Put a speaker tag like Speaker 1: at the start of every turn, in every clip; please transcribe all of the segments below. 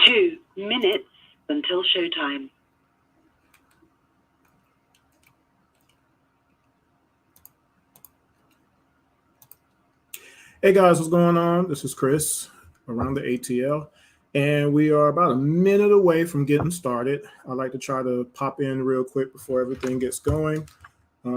Speaker 1: 2 minutes until showtime.
Speaker 2: Hey guys, what's going on? This is Chris around the ATL, and we are about a minute away from getting started. I'd like to try to pop in real quick before everything gets going.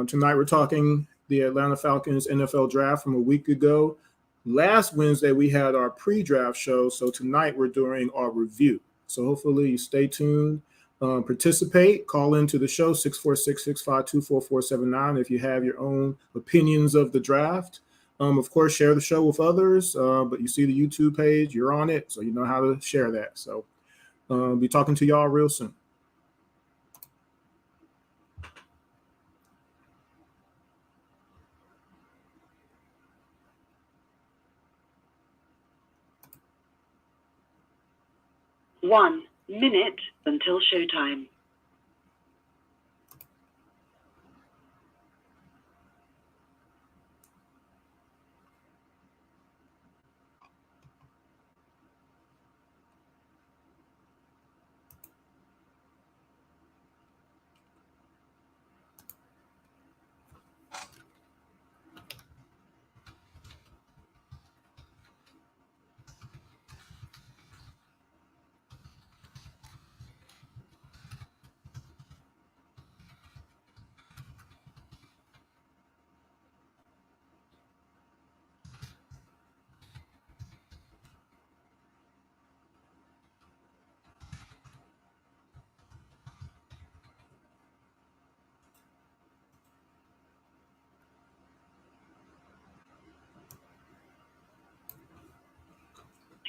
Speaker 2: Tonight we're talking the Atlanta Falcons NFL draft from a week ago. Last Wednesday we had our pre-draft show, so tonight we're doing our review. So hopefully you stay tuned, participate, call into the show 646-652-4479 if you have your own opinions of the draft. Of course, share the show with others, but you see the YouTube page, you're on it, so you know how to share that. So be talking to y'all real soon.
Speaker 1: One minute until showtime.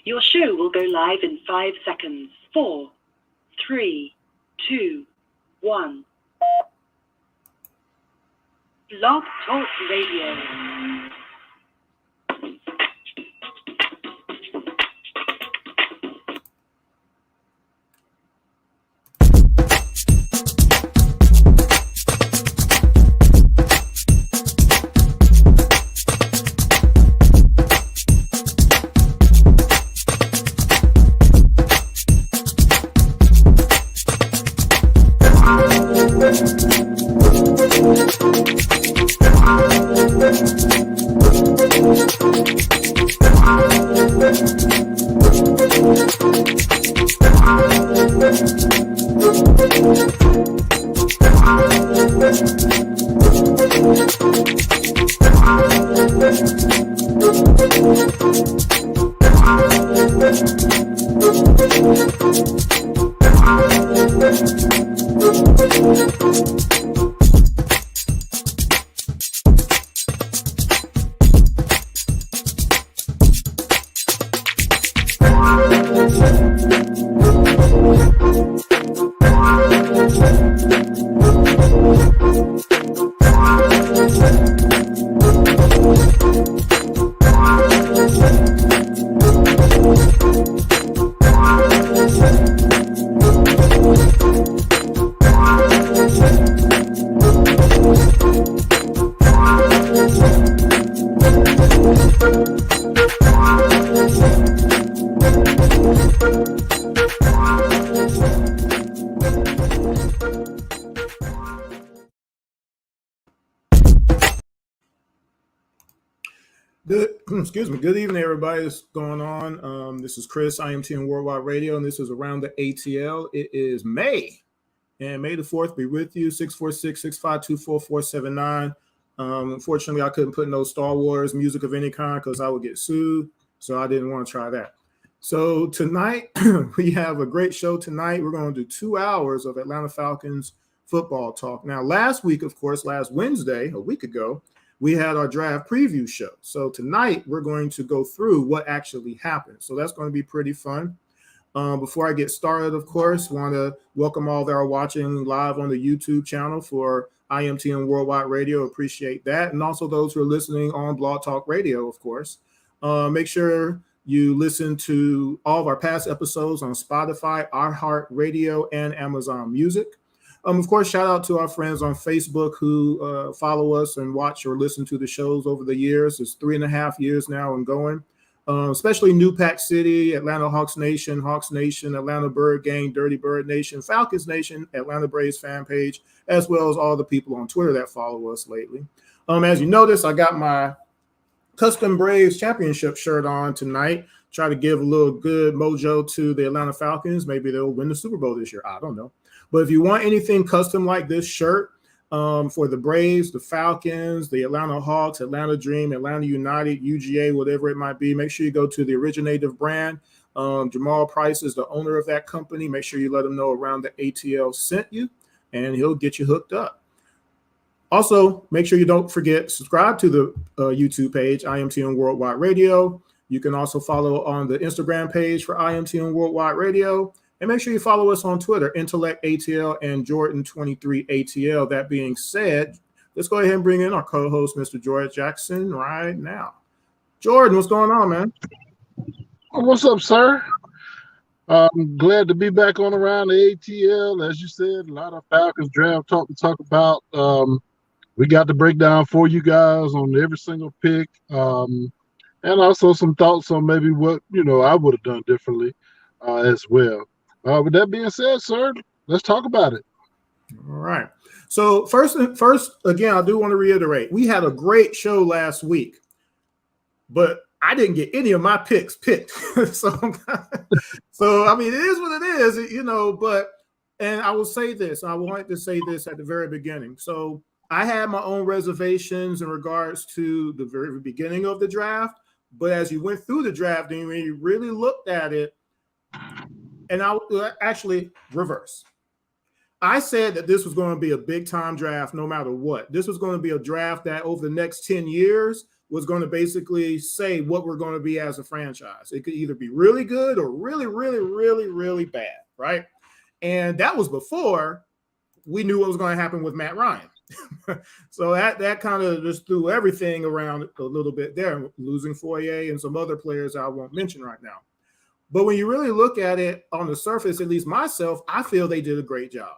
Speaker 1: Your show will go live in 5 seconds. 4, 3, 2, 1. Blog Talk Radio.
Speaker 2: Good evening, everybody. What's going on? This is Chris, IMT Worldwide Radio, and this is Around the ATL. It is May, and May the 4th be with you, 646-652-4479. Unfortunately, I couldn't put no Star Wars music of any kind because I would get sued, so I didn't want to try that. So tonight, we have a great show tonight. We're going to do 2 hours of Atlanta Falcons football talk. Now, last week, of course, last Wednesday, a week ago, we had our draft preview show. So tonight we're going to go through what actually happened. So that's going to be pretty fun. Before I get started, of course, want to welcome all that are watching live on the YouTube channel for IMTN Worldwide Radio. Appreciate that. And also those who are listening on Blog Talk Radio, of course. Make sure you listen to all of our past episodes on Spotify, iHeartRadio, and Amazon Music. Of course, shout out to our friends on Facebook who follow us and watch or listen to the shows over the years. It's 3.5 years now and going. especially New Pack City, Atlanta Hawks Nation, Atlanta Bird Gang, Dirty Bird Nation, Falcons Nation, Atlanta Braves fan page, as well as all the people on Twitter that follow us lately. As you notice, I got my custom Braves championship shirt on tonight. Try to give a little good mojo to the Atlanta Falcons. Maybe they'll win the Super Bowl this year. I don't know. But if you want anything custom like this shirt for the Braves, the Falcons, the Atlanta Hawks, Atlanta Dream, Atlanta United, UGA, whatever it might be, make sure you go to the Originative brand. Jamal Price is the owner of that company. Make sure you let him know Around the ATL sent you, and he'll get you hooked up. Also, make sure you don't forget, subscribe to the YouTube page, IMTN Worldwide Radio. You can also follow on the Instagram page for IMTN Worldwide Radio. And make sure you follow us on Twitter, Intellect ATL and Jordan23 ATL. That being said, let's go ahead and bring in our co-host, Mr. George Jackson, right now. Jordan, what's going on, man?
Speaker 3: What's up, sir? I'm glad to be back on Around the ATL. As you said, a lot of Falcons draft talk to talk about. We got the breakdown for you guys on every single pick. And also some thoughts on maybe what, I would have done differently as well. With that being said, sir, let's talk about it.
Speaker 2: All right. So first, again, I do want to reiterate, we had a great show last week, but I didn't get any of my picks picked. so, I mean, it is what it is, but, and I will say this, I wanted to say this at the very beginning. So I had my own reservations in regards to the very beginning of the draft. But as you went through the draft and when you really looked at it, and I actually reverse. I said that this was going to be a big time draft no matter what. This was going to be a draft that over the next 10 years was going to basically say what we're going to be as a franchise. It could either be really good or really, really, really, really bad, right? And that was before we knew what was going to happen with Matt Ryan. So that kind of just threw everything around a little bit there, losing Foyer and some other players I won't mention right now. But when you really look at it on the surface, at least myself, I feel they did a great job.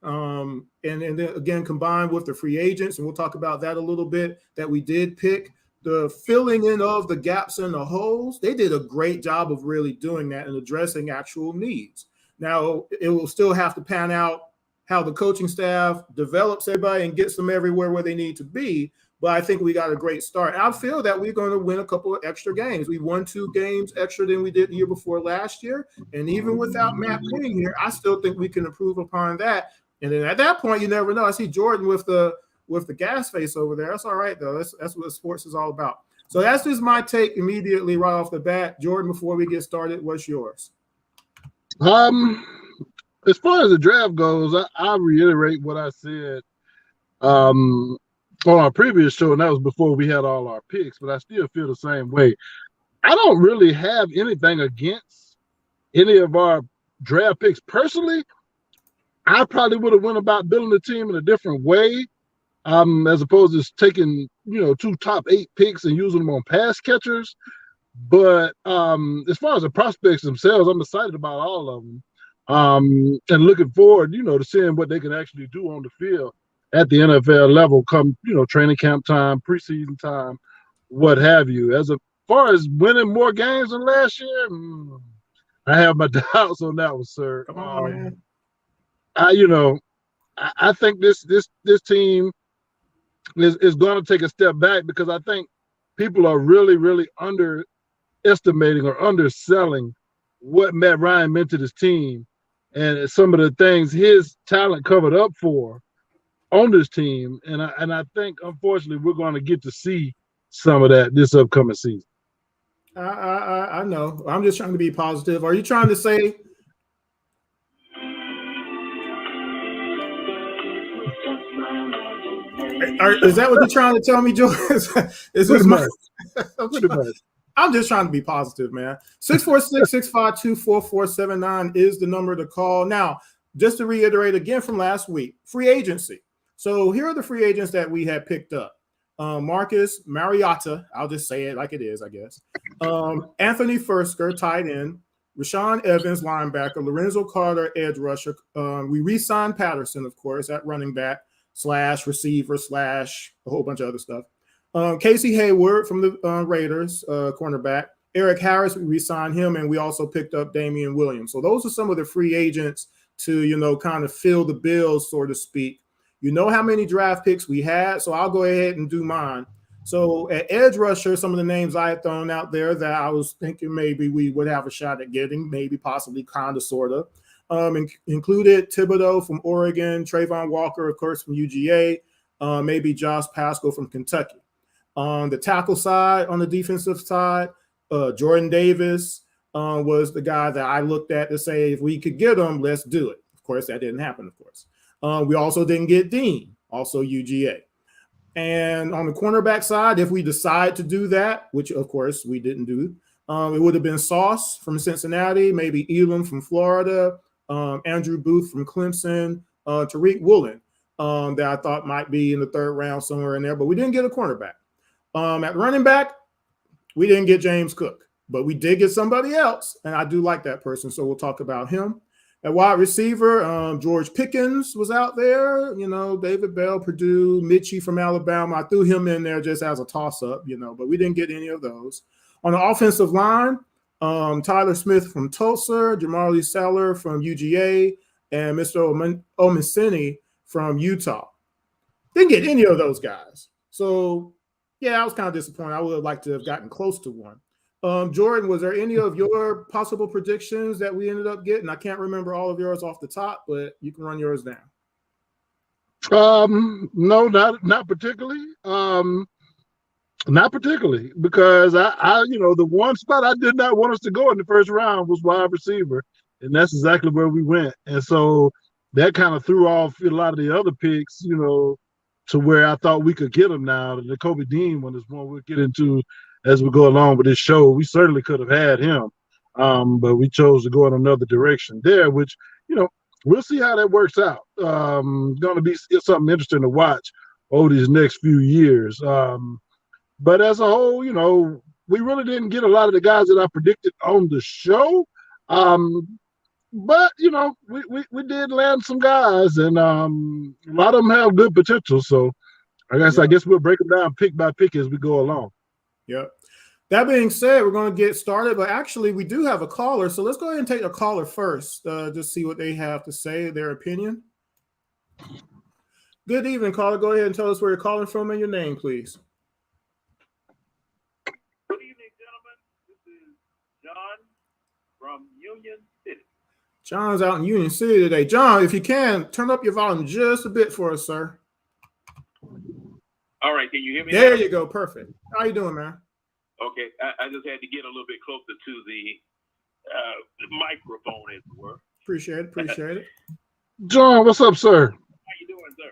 Speaker 2: And then again, combined with the free agents, and we'll talk about that a little bit, that we did pick, the filling in of the gaps and the holes, they did a great job of really doing that and addressing actual needs. Now, it will still have to pan out how the coaching staff develops everybody and gets them everywhere where they need to be. But I think we got a great start. I feel that we're going to win a couple of extra games. We won 2 games extra than we did the year before last year. And even without Matt being here, I still think we can improve upon that. And then at that point, you never know. I see Jordan with the gas face over there. That's all right, though. That's what sports is all about. So that's just my take immediately right off the bat. Jordan, before we get started, what's yours?
Speaker 3: As far as the draft goes, I reiterate what I said on our previous show, and that was before we had all our picks, but I still feel the same way. I don't really have anything against any of our draft picks. Personally, I probably would have went about building the team in a different way, as opposed to taking, 2 top 8 picks and using them on pass catchers. But as far as the prospects themselves, I'm excited about all of them. And looking forward, to seeing what they can actually do on the field at the NFL level come, training camp time, preseason time, what have you. As far as winning more games than last year, I have my doubts on that one, sir.
Speaker 2: Come on, man.
Speaker 3: I think this team is going to take a step back because I think people are really, really underestimating or underselling what Matt Ryan meant to this team and some of the things his talent covered up for on this team. And I think, unfortunately, we're going to get to see some of that this upcoming season.
Speaker 2: I know. I'm just trying to be positive. Are you trying to say – is that what you're trying to tell me, Joe?
Speaker 3: Pretty much.
Speaker 2: I'm just trying to be positive, man. 646-652-4479 is the number to call. Now, just to reiterate again from last week, free agency. So here are the free agents that we had picked up. Marcus Mariota, I'll just say it like it is, I guess. Anthony Fursker, tight end. Rashawn Evans, linebacker. Lorenzo Carter, edge rusher. We re-signed Patterson, of course, at running back / receiver / a whole bunch of other stuff. Casey Hayward from the Raiders, cornerback. Eric Harris, we re-signed him, and we also picked up Damian Williams. So those are some of the free agents to, kind of fill the bills, so to speak. You know how many draft picks we had, so I'll go ahead and do mine. So at edge rusher, some of the names I had thrown out there that I was thinking maybe we would have a shot at getting, maybe possibly kind of, sort of. Included Thibodeau from Oregon, Trayvon Walker, of course, from UGA, maybe Josh Pascal from Kentucky. On the tackle side, on the defensive side, Jordan Davis was the guy that I looked at to say, if we could get him, let's do it. Of course, that didn't happen, of course. We also didn't get Dean, also UGA. And on the cornerback side, if we decide to do that, which of course we didn't do, it would have been Sauce from Cincinnati, maybe Elam from Florida, Andrew Booth from Clemson, Tariq Woolen that I thought might be in the third round somewhere in there, but we didn't get a cornerback. At running back, we didn't get James Cook, but we did get somebody else, and I do like that person, so we'll talk about him. At wide receiver, George Pickens was out there, David Bell, Purdue, Mitchie from Alabama. I threw him in there just as a toss-up, but we didn't get any of those. On the offensive line, Tyler Smith from Tulsa, Jamarlee Seller from UGA, and Mr. Omisini from Utah. Didn't get any of those guys. So, yeah, I was kind of disappointed. I would have liked to have gotten close to one. Jordan, was there any of your possible predictions that we ended up getting? I can't remember all of yours off the top, but you can run yours down.
Speaker 3: No, not particularly. Not particularly, because I the one spot I did not want us to go in the first round was wide receiver, and that's exactly where we went. And so that kind of threw off a lot of the other picks, to where I thought we could get them now. The Kobe Dean one is one we'll get into as we go along with this show. We certainly could have had him, but we chose to go in another direction there, which, we'll see how that works out. Going to be something interesting to watch over these next few years. But as a whole, we really didn't get a lot of the guys that I predicted on the show. But, we did land some guys, and a lot of them have good potential. So I guess we'll break them down pick by pick as we go along.
Speaker 2: Yep. That being said, we're going to get started, but actually we do have a caller. So let's go ahead and take a caller first, just see what they have to say, their opinion. Good evening, caller. Go ahead and tell us where you're calling from and your name, please.
Speaker 4: Good evening, gentlemen. This is John from Union City.
Speaker 2: John's out in Union City today. John, if you can, turn up your volume just a bit for us, sir.
Speaker 4: All right, can you hear me?
Speaker 2: There you go. Perfect. How you doing, man?
Speaker 4: Okay, I just had to get a little bit closer to the microphone, as it were.
Speaker 2: Appreciate it.
Speaker 3: John, what's up, sir?
Speaker 4: How you doing, sir?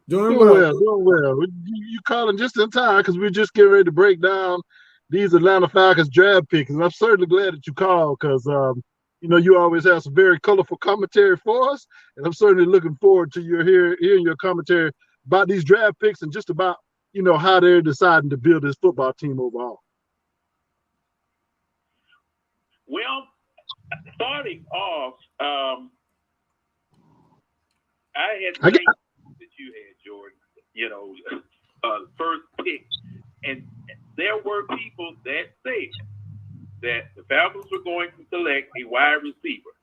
Speaker 2: Doing well.
Speaker 3: Doing well. You calling just in time because we're just getting ready to break down these Atlanta Falcons draft picks, and I'm certainly glad that you called because you always have some very colorful commentary for us, and I'm certainly looking forward to hearing your commentary about these draft picks and just about how they're deciding to build this football team overall.
Speaker 4: Well, starting off, I had the same that you had, Jordan. First pick, and there were people that said that the Falcons were going to select a wide receiver.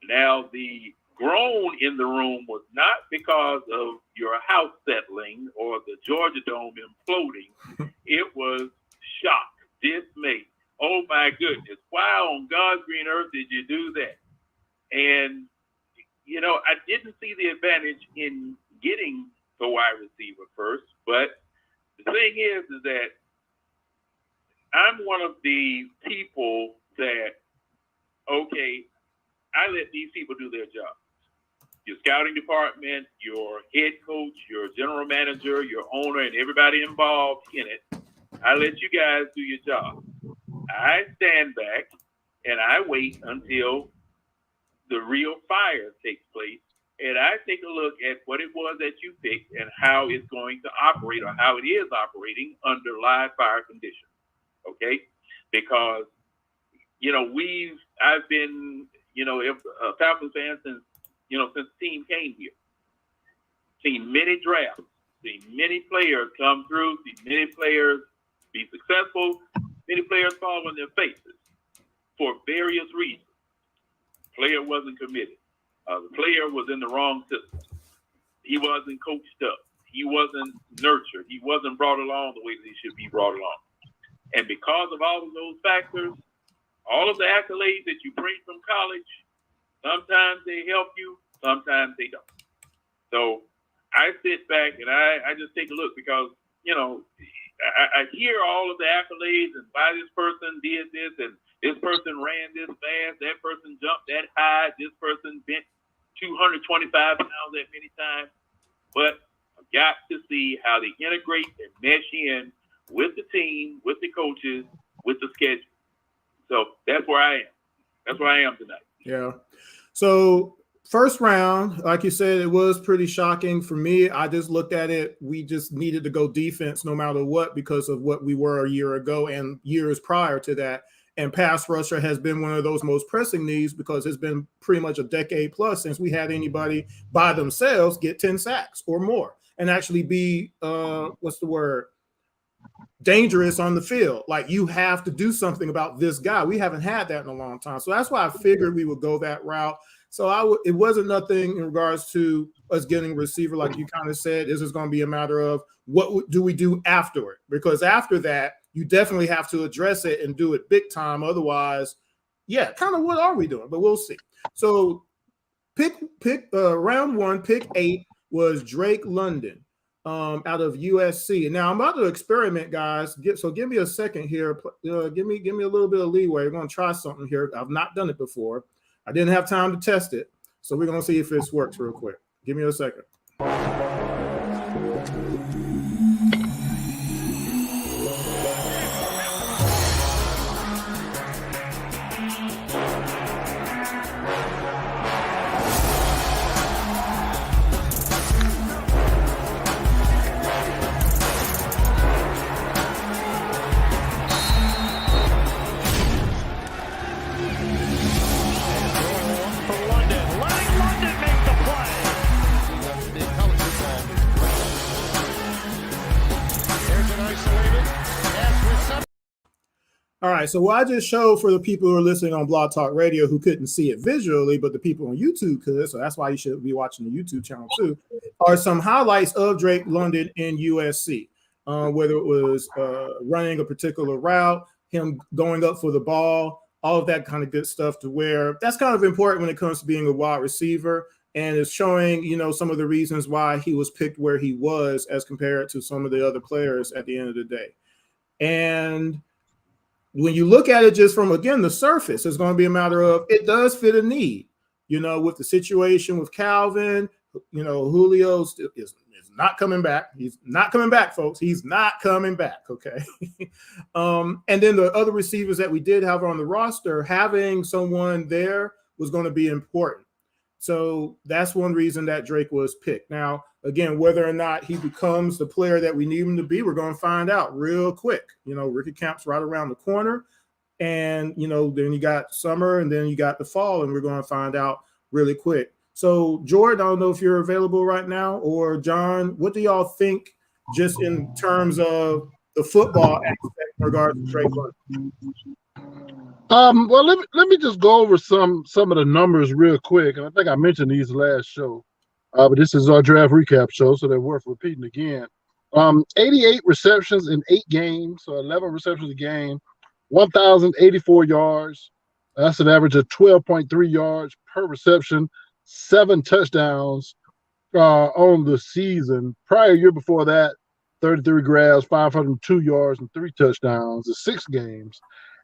Speaker 4: Now, the groan in the room was not because of your house settling or the Georgia Dome imploding. It was shock, dismay. Oh, my goodness. Why on God's green earth did you do that? And, I didn't see the advantage in getting the wide receiver first. But the thing is that I'm one of the people that, okay, I let these people do their job. Your scouting department, your head coach, your general manager, your owner, and everybody involved in it. I let you guys do your job. I stand back and I wait until the real fire takes place. And I take a look at what it was that you picked and how it's going to operate or how it is operating under live fire conditions. Okay? Because, I've been, a Falcons fan since the team came here. Seen many drafts, seen many players come through, seen many players be successful, Many players fall on their faces for various reasons. Player wasn't committed. The player was in the wrong system. He wasn't coached up. He wasn't nurtured. He wasn't brought along the way that he should be brought along. And because of all of those factors, all of the accolades that you bring from college, sometimes they help you, sometimes they don't. So I sit back and I just take a look because, you know, I hear all of the accolades and why this person did this and this person ran this fast, that person jumped that high, this person bent 225 pounds that many times. But I've got to see how they integrate and mesh in with the team, with the coaches, with the schedule. So that's where I am. That's where I am tonight.
Speaker 2: Yeah. So first round, like you said, it was pretty shocking for me. I just looked at it. We just needed to go defense no matter what because of what we were a year ago and years prior to that. And pass rusher has been one of those most pressing needs because it's been pretty much a decade plus since we had anybody by themselves get 10 sacks or more and actually be, dangerous on the field. Like, you have to do something about this guy. We haven't had that in a long time. So that's why I figured we would go that route. So it wasn't nothing in regards to us getting a receiver, like you kind of said. This is going to be a matter of what do we do after it? Because after that, you definitely have to address it and do it big time. Otherwise, yeah, kind of what are we doing? But we'll see. So round one, pick 8 was Drake London out of USC. And now I'm about to experiment, guys. So give me a second here. Give me a little bit of leeway. We're going to try something here. I've not done it before. I didn't have time to test it. So we're going to see if this works real quick. Give me a second. All right, so what I just showed for the people who are listening on Blog Talk Radio who couldn't see it visually, but the people on YouTube could, so that's why you should be watching the YouTube channel too, are some highlights of Drake London in USC, whether it was running a particular route, him going up for the ball, all of that kind of good stuff, to where that's kind of important when it comes to being a wide receiver, and it's showing, you know, some of the reasons why he was picked where he was as compared to some of the other players at the end of the day. And when you look at it just from, again, the surface, it's going to be a matter of it does fit a need, you know, with the situation with Calvin, you know, Julio is not coming back. He's not coming back, folks. He's not coming back. Okay. And then the other receivers that we did have on the roster, having someone there was going to be important. So that's one reason that Drake was picked. Now, again, whether or not he becomes the player that we need him to be, we're going to find out real quick. You know, rookie camp's right around the corner. And, you know, then you got summer and then you got the fall, and we're going to find out really quick. So, Jordan, I don't know if you're available right now, or John, what do y'all think just in terms of the football aspect in regards to Drake London?
Speaker 3: Well, let me just go over some of the numbers real quick, and I think I mentioned these last show, but this is our draft recap show, so they're worth repeating again. 88 receptions in 8 games, so 11 receptions a game, 1,084 yards. That's an average of 12.3 yards per reception, 7 touchdowns on the season. Prior year before that, 33 grabs, 502 yards, and 3 touchdowns in 6 games.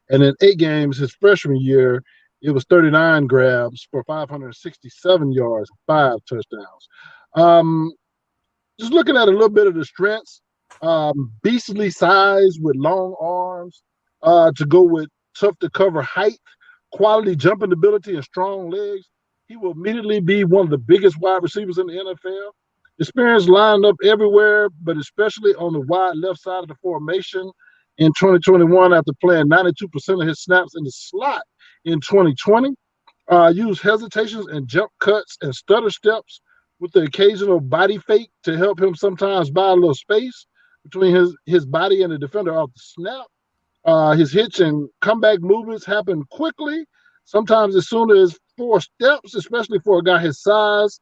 Speaker 3: And in 8 games, his freshman year, it was 39 grabs for 567 yards, 5 touchdowns. Just looking at a little bit of the strengths, beastly size with long arms to go with tough to cover height, quality jumping ability, and strong legs. He will immediately be one of the biggest wide receivers in the NFL. Experience lined up everywhere, but especially on the wide left side of the formation. In 2021, after playing 92% of his snaps in the slot in 2020, used hesitations and jump cuts and stutter steps with the occasional body fake to help him sometimes buy a little space between his body and the defender off the snap. His hitch and comeback movements happen quickly, sometimes as soon as 4 steps, especially for a guy his size.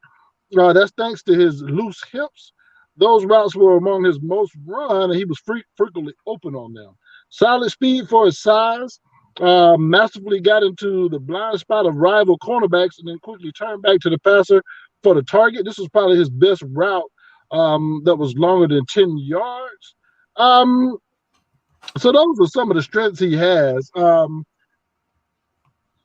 Speaker 3: That's thanks to his loose hips. Those routes were among his most run, and he was frequently open on them. Solid speed for his size. Masterfully got into the blind spot of rival cornerbacks and then quickly turned back to the passer for the target. This was probably his best route that was longer than 10 yards. So those are some of the strengths he has. I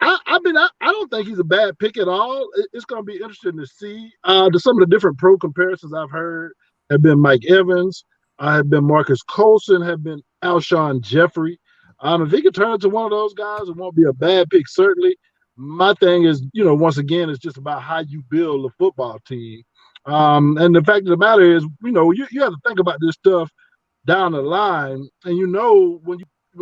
Speaker 3: don't think he's a bad pick at all. It's going to be interesting to see. Some of the different pro comparisons I've heard have been Mike Evans, have been Marcus Colson, have been Alshon Jeffrey. If he could turn into one of those guys, it won't be a bad pick, certainly. My thing is, once again, it's just about how you build a football team. And the fact of the matter is, you have to think about this stuff down the line. And when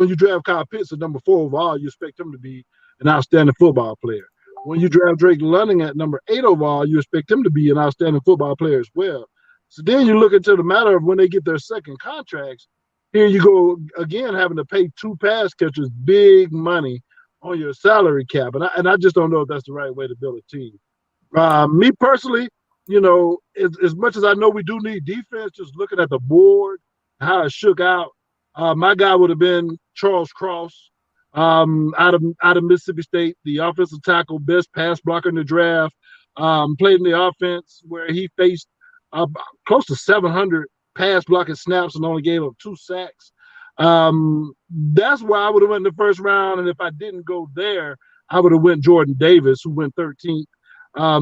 Speaker 3: you draft Kyle Pitts at number 4 overall, you expect him to be an outstanding football player. When you draft Drake London at number 8 overall, you expect him to be an outstanding football player as well. So then you look into the matter of when they get their second contracts. Here you go again, having to pay 2 pass catchers big money on your salary cap, and I just don't know if that's the right way to build a team. Me personally, as much as I know we do need defense, just looking at the board, how it shook out, my guy would have been Charles Cross. Out of Mississippi State, the offensive tackle, best pass blocker in the draft, played in the offense where he faced close to 700 pass blocking snaps and only gave up 2 sacks. That's why I would have went in the first round, and if I didn't go there, I would have went Jordan Davis, who went 13th.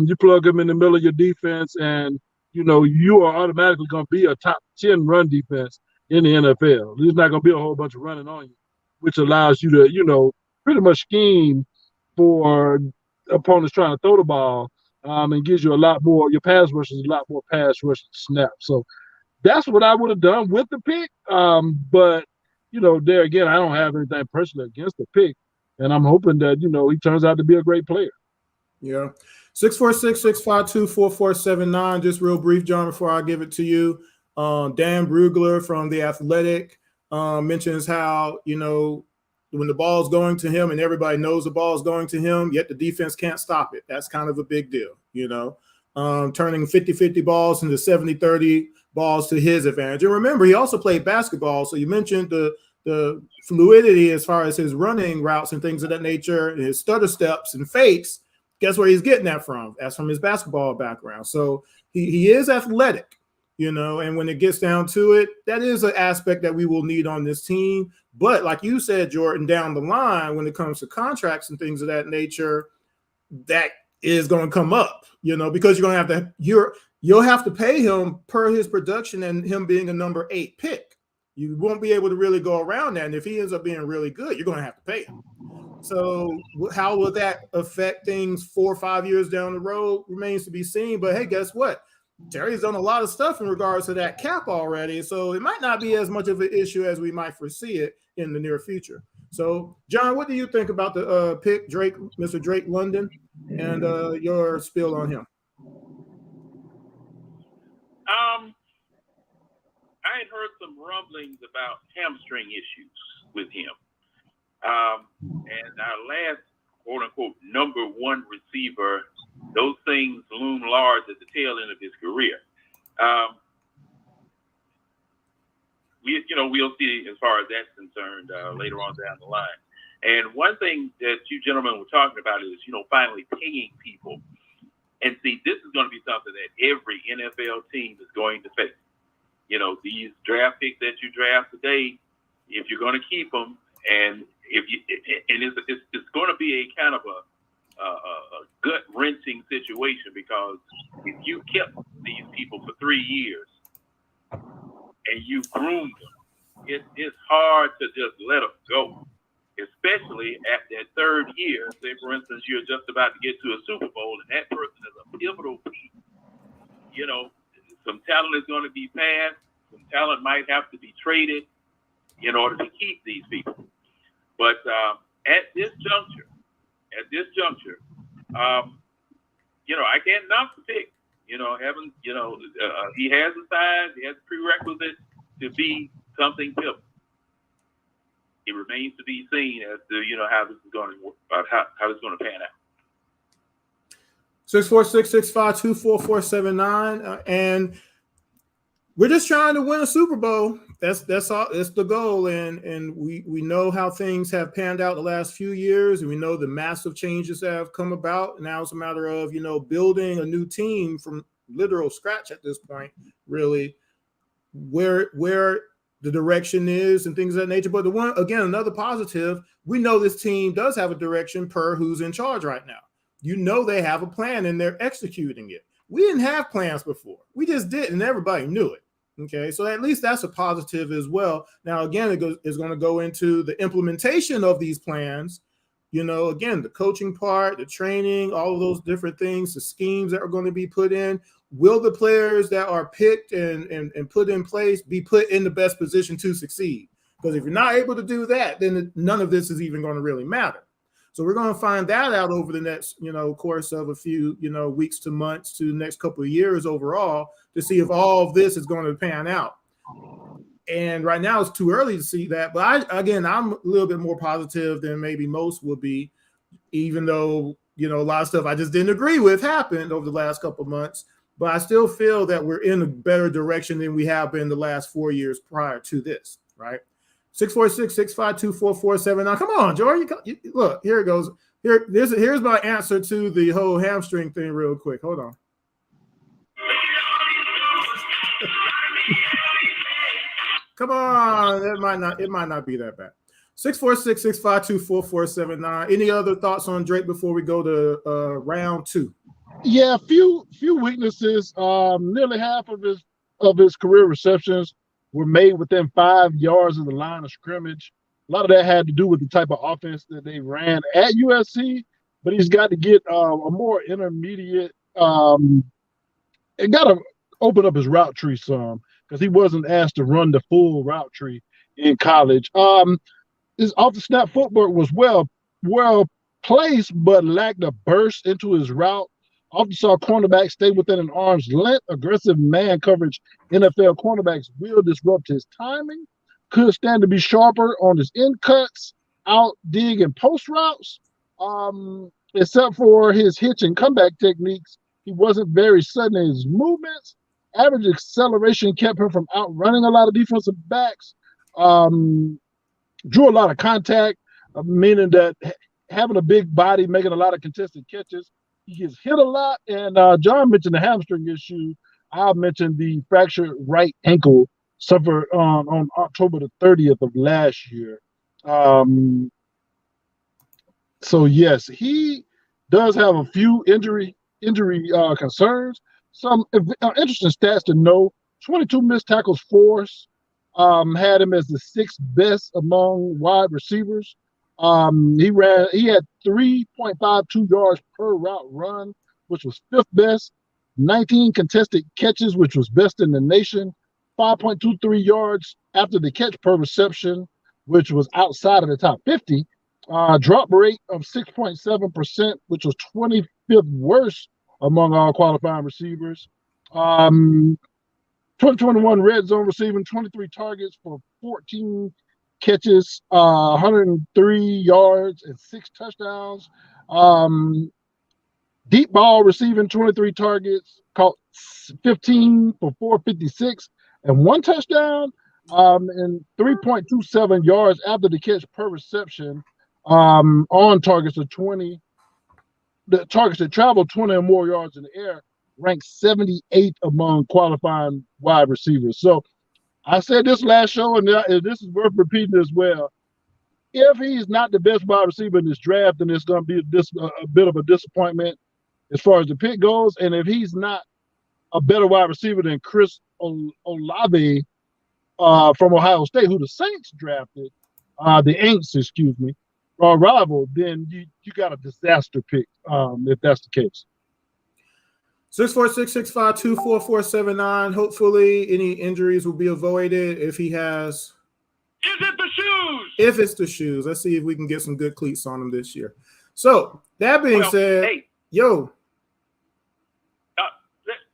Speaker 3: You plug him in the middle of your defense, and you are automatically going to be a top 10 run defense in the NFL. There's not going to be a whole bunch of running on you, which allows you to, pretty much scheme for opponents trying to throw the ball, and gives you a lot more, your pass rushes a lot more pass rush snaps. So that's what I would have done with the pick. But, there again, I don't have anything personally against the pick, and I'm hoping that, he turns out to be a great player.
Speaker 2: Yeah. 646-652-4479. Just real brief, John, before I give it to you. Dan Brugler from The Athletic mentions how, when the ball's going to him and everybody knows the ball's going to him, yet the defense can't stop it. That's kind of a big deal, turning 50-50 balls into 70-30 balls to his advantage. And remember, he also played basketball. So you mentioned the fluidity as far as his running routes and things of that nature, and his stutter steps and fakes. Guess where he's getting that from? That's from his basketball background. So he is athletic. And when it gets down to it, that is an aspect that we will need on this team. But like you said, Jordan, down the line, when it comes to contracts and things of that nature, that is going to come up, because you're going to have to, you'll have to pay him per his production and him being a number 8 pick. You won't be able to really go around that. And if he ends up being really good, you're going to have to pay him. So how will that affect things 4 or 5 years down the road remains to be seen. But hey, guess what? Terry's done a lot of stuff in regards to that cap already, so it might not be as much of an issue as we might foresee it in the near future. So, John, what do you think about the pick, Mr. Drake London, and your spiel on him?
Speaker 4: I had heard some rumblings about hamstring issues with him, and our last quote-unquote number 1 receiver, those things loom large at the tail end of his career. We'll see as far as that's concerned later on down the line. And one thing that you gentlemen were talking about is, finally paying people. And see, this is going to be something that every NFL team is going to face. These draft picks that you draft today, if you're going to keep them, and it's going to be a kind of a gut-wrenching situation, because if you kept these people for 3 years and you groomed them, it's hard to just let them go, especially at that 3rd year. Say, for instance, you're just about to get to a Super Bowl and that person is a pivotal piece. Some talent is going to be passed. Some talent might have to be traded in order to keep these people. But at this juncture, I can't knock the pick. He has the size, he has the prerequisites to be something pivotal. it remains to be seen as to how this is going to how this is going to pan out.
Speaker 2: 646-652-4479, and we're just trying to win a Super Bowl. That's all. That's the goal, and we know how things have panned out the last few years, and we know the massive changes that have come about. Now it's a matter of building a new team from literal scratch at this point, really, where the direction is and things of that nature. But another positive, we know this team does have a direction per who's in charge right now. They have a plan and they're executing it. We didn't have plans before. We just did, and everybody knew it. Okay, so at least that's a positive as well. Now, again, it's going to go into the implementation of these plans. Again, the coaching part, the training, all of those different things, the schemes that are going to be put in. Will the players that are picked and put in place be put in the best position to succeed? Because if you're not able to do that, then none of this is even going to really matter. So we're going to find that out over the next, course of a few, weeks to months to the next couple of years overall to see if all of this is going to pan out. And right now it's too early to see that. But I'm a little bit more positive than maybe most would be, even though, a lot of stuff I just didn't agree with happened over the last couple of months. But I still feel that we're in a better direction than we have been the last 4 years prior to this, right? 646-652-4479. Come on, Jordan. Look, here it goes. Here's my answer to the whole hamstring thing real quick. Hold on. Come on. It might not be that bad. 646-652-4479. Any other thoughts on Drake before we go to round two?
Speaker 3: Yeah, few weaknesses. Nearly half of his career receptions were made within 5 yards of the line of scrimmage. A lot of that had to do with the type of offense that they ran at USC, but he's got to get a more intermediate. It got to open up his route tree some because he wasn't asked to run the full route tree in college. His off-the-snap footwork was well placed, but lacked a burst into his route. Often saw cornerbacks stay within an arm's length. Aggressive man coverage NFL cornerbacks will disrupt his timing. Could stand to be sharper on his in cuts, out, dig, and post routes. Except for his hitch and comeback techniques, he wasn't very sudden in his movements. Average acceleration kept him from outrunning a lot of defensive backs. Drew a lot of contact, meaning that having a big body, making a lot of contested catches. He gets hit a lot, and John mentioned the hamstring issue. I mentioned the fractured right ankle suffered on October the 30th of last year. So yes, he does have a few injury concerns. Some interesting stats to know: 22 missed tackles forced. Had him as the 6th best among wide receivers. He had 3.52 yards per route run, which was 5th best. 19 contested catches, which was best in the nation. 5.23 yards after the catch per reception, which was outside of the top 50. Drop rate of 6.7%, which was 25th worst among all qualifying receivers. 2021 red zone receiving 23 targets for 14 catches, 103 yards and 6 touchdowns. Deep ball receiving 23 targets, caught 15 for 456 and 1 touchdown, and 3.27 yards after the catch per reception on targets of 20. The targets that travel 20 or more yards in the air ranked 78th among qualifying wide receivers. So I said this last show, and this is worth repeating as well. If he's not the best wide receiver in this draft, then it's going to be a bit of a disappointment as far as the pick goes. And if he's not a better wide receiver than Chris Olave from Ohio State, who the Saints drafted, the Aints, excuse me, rival, then you got a disaster pick if that's the case.
Speaker 2: 646-652-4479. Hopefully any injuries will be avoided if he has.
Speaker 4: Is it the shoes?
Speaker 2: If it's the shoes. Let's see if we can get some good cleats on him this year. So that being said,
Speaker 4: hey,
Speaker 2: yo.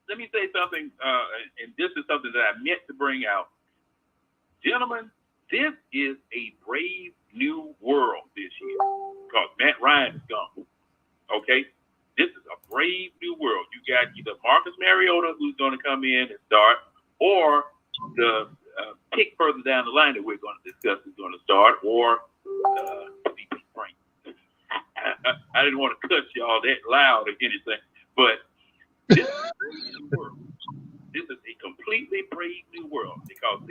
Speaker 4: Let me say something, and this is something that I meant to bring out. Gentlemen, this is a brave new world this year because Matt Ryan is gone. Okay? This is a brave new world. You got either Marcus Mariota, who's going to come in and start, or the pick further down the line that we're going to discuss is going to start, or VP Frank. I didn't want to cut y'all that loud or anything, but this is a brave new world. This is a completely brave new world because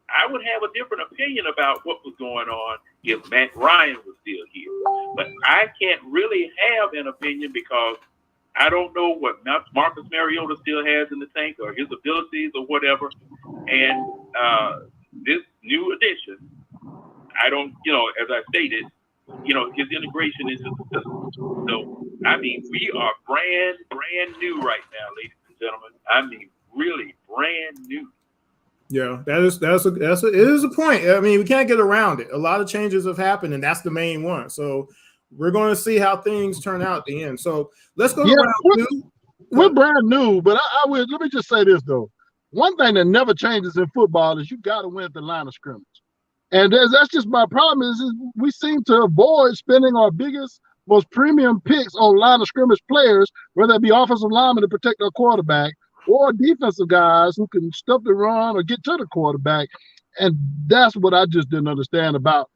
Speaker 4: I would have a different opinion about what was going on if Matt Ryan was still here. But I can't really have an opinion because I don't know what Marcus Mariota still has in the tank or his abilities or whatever. And this new addition, I don't, as I stated, his integration into the system. So, I mean, we are brand new right now, ladies and gentlemen. I mean, really brand new.
Speaker 2: Yeah, it is a point. I mean, we can't get around it. A lot of changes have happened, and that's the main one. So we're going to see how things turn out at the end. So let's go to round two.
Speaker 3: We're brand new, but I would let me just say this though. One thing that never changes in football is you got to win at the line of scrimmage, and that's just my problem. Is we seem to avoid spending our biggest, most premium picks on line of scrimmage players, whether it be offensive linemen to protect our quarterback, or defensive guys who can stuff the run or get to the quarterback. And that's what I just didn't understand about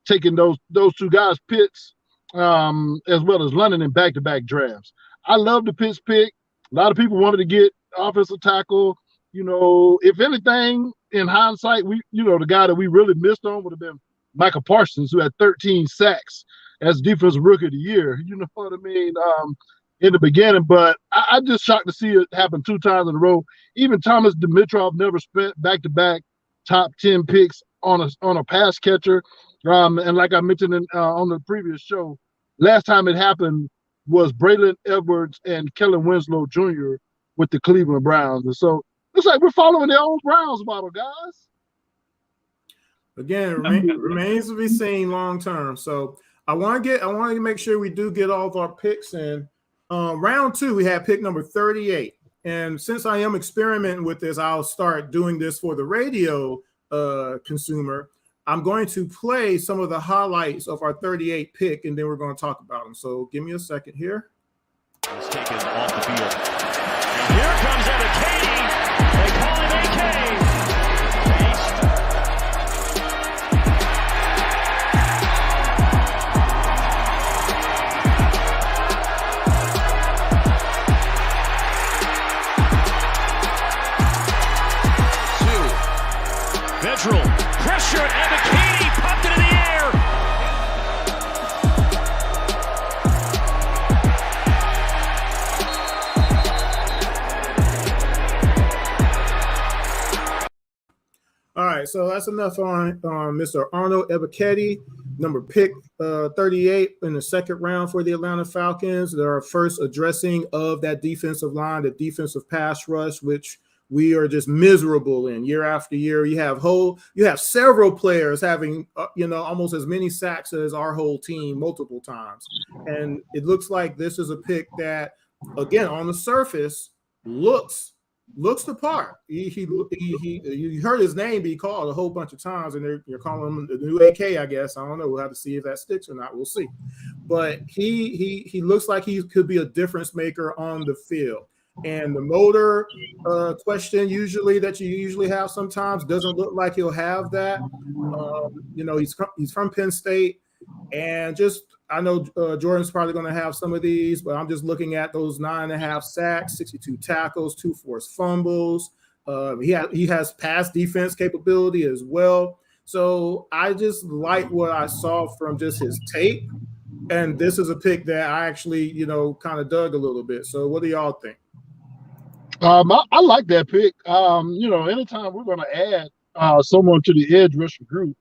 Speaker 3: taking those two guys' Pitts as well as London in back-to-back drafts. I love the Pitts pick. A lot of people wanted to get offensive tackle. If anything, in hindsight, the guy that we really missed on would have been Michael Parsons, who had 13 sacks as defensive rookie of the year. You know what I mean? In the beginning, but I'm just shocked to see it happen 2 times in a row. Even Thomas Dimitrov never spent back-to-back top 10 picks on a pass catcher. And like I mentioned on the previous show, last time it happened was Braylon Edwards and Kellen Winslow Jr. with the Cleveland Browns. And so looks like we're following the old Browns model, guys.
Speaker 2: Again, remains to be seen long term. So I want to make sure we do get all of our picks in. Round 2, we have pick number 38. And since I am experimenting with this, I'll start doing this for the radio consumer. I'm going to play some of the highlights of our 38 pick, and then we're going to talk about them. So give me a second here.
Speaker 5: He's taken off the field. And here comes Katie. They call him AK. Pressure, and McKinney popped it in the air.
Speaker 2: All right, so that's enough on Mr. Arnold Ebiketie, number pick 38 in the second round for the Atlanta Falcons. Their first addressing of that defensive line, the defensive pass rush, which we are just miserable in year after year. You have several players having almost as many sacks as our whole team multiple times, and it looks like this is a pick that, again, on the surface looks the part. You heard his name be called a whole bunch of times, and you're calling him the new AK, I guess. I don't know. We'll have to see if that sticks or not. We'll see. But he looks like he could be a difference maker on the field. And the motor question that you usually have sometimes doesn't look like he'll have that. He's from Penn State, and I know Jordan's probably going to have some of these, but I'm just looking at those 9.5 sacks, 62 tackles, 2 forced fumbles. He has pass defense capability as well. So I just like what I saw from just his tape, and this is a pick that I actually kind of dug a little bit. So what do y'all think?
Speaker 3: I like that pick. Anytime we're going to add someone to the edge rusher group,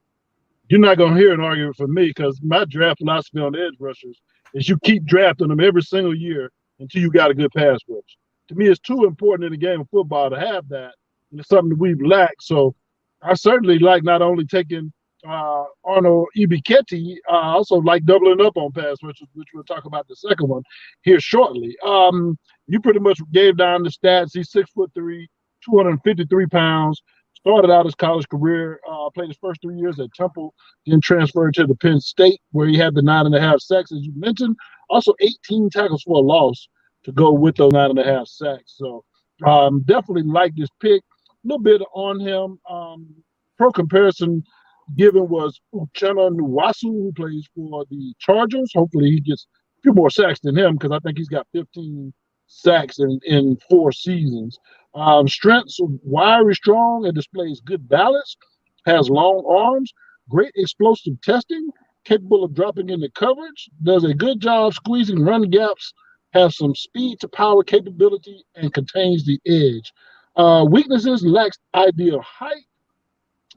Speaker 3: you're not going to hear an argument from me, because my draft philosophy on edge rushers is you keep drafting them every single year until you got a good pass rush. To me, it's too important in the game of football to have that, and it's something that we've lacked. So I certainly like not only taking Arnold Ebiketie, also like doubling up on pass rushers, which we'll talk about the second one here shortly. You pretty much gave down the stats. He's 6'3", 253 pounds, Started out his college career, played his first 3 years at Temple, then transferred to the Penn State, where he had the 9.5 sacks, as you mentioned. Also 18 tackles for a loss to go with those 9.5 sacks. So definitely like this pick. A little bit on him. Pro comparison given was Uchenna Nwasu, who plays for the Chargers. Hopefully he gets a few more sacks than him, because I think he's got 15 sacks in 4 seasons. Strengths, wiry, strong, and displays good balance. Has long arms, great explosive testing, capable of dropping into coverage, does a good job squeezing run gaps, has some speed to power capability, and contains the edge. Weaknesses: lacks ideal height.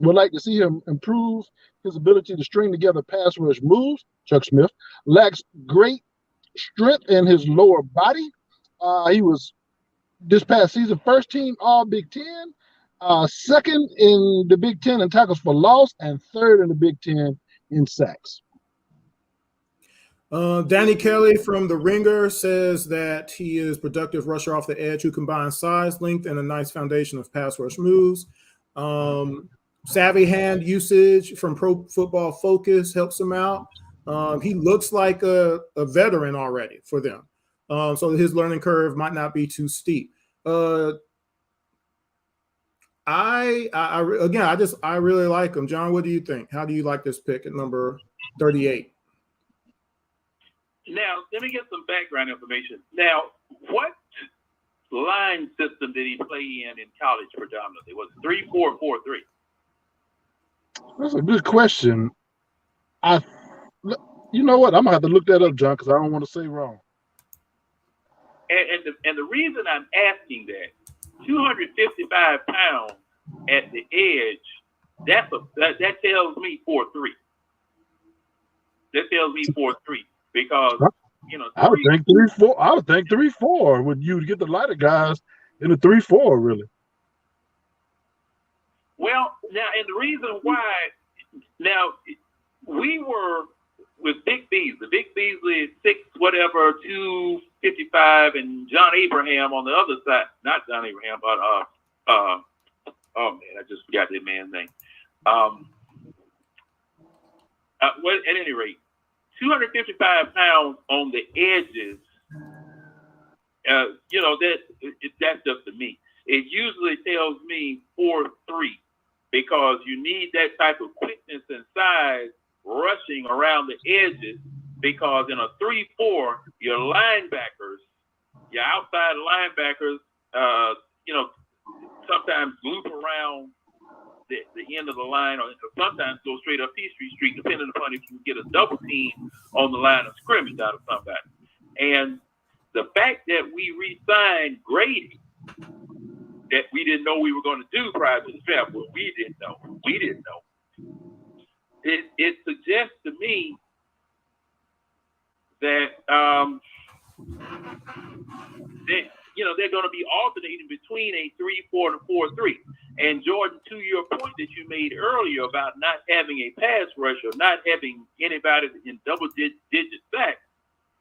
Speaker 3: Would like to see him improve his ability to string together pass rush moves. Chuck Smith. Lacks great strength in his lower body. He was this past season first team All Big Ten, second in the Big Ten in tackles for loss, and third in the Big Ten in sacks.
Speaker 2: Danny Kelly from The Ringer says that he is productive rusher off the edge who combines size, length, and a nice foundation of pass rush moves. Savvy hand usage from Pro Football Focus helps him out. He looks like a veteran already for them. So his learning curve might not be too steep. I really like him. John, what do you think? How do you like this pick at number 38?
Speaker 4: Now, let me get some background information. Now, what line system did he play in college predominantly? Was it 3-4, 4-3?
Speaker 3: That's a good question. You know what? I'm gonna have to look that up, John, because I don't want to say wrong.
Speaker 4: And the reason I'm asking that, 255 pounds at the edge, that tells me 4-3. That tells me 4-3 because
Speaker 3: I would think 3-4. I would think 3-4 would you get the lighter guys in the 3-4 really.
Speaker 4: Well, now, and the reason why, now, we were with Vic Beasley. Vic Beasley is 255, and John Abraham on the other side. Not John Abraham, but oh man, I just forgot that man's name. Well, at any rate, 255 pounds on the edges. That's just to me. It usually tells me 4-3 because you need that type of quickness and size rushing around the edges, because in a 3-4, your linebackers, your outside linebackers, sometimes loop around the end of the line, or sometimes go straight up Peachtree Street, depending upon if you get a double team on the line of scrimmage out of somebody. And the fact that we re-signed Grady, that we didn't know we were going to do prior to the draft, well, we didn't know. It suggests to me that they're going to be alternating between a 3-4 and a 4-3. And Jordan, to your point that you made earlier about not having a pass rush or not having anybody in double-digit sacks,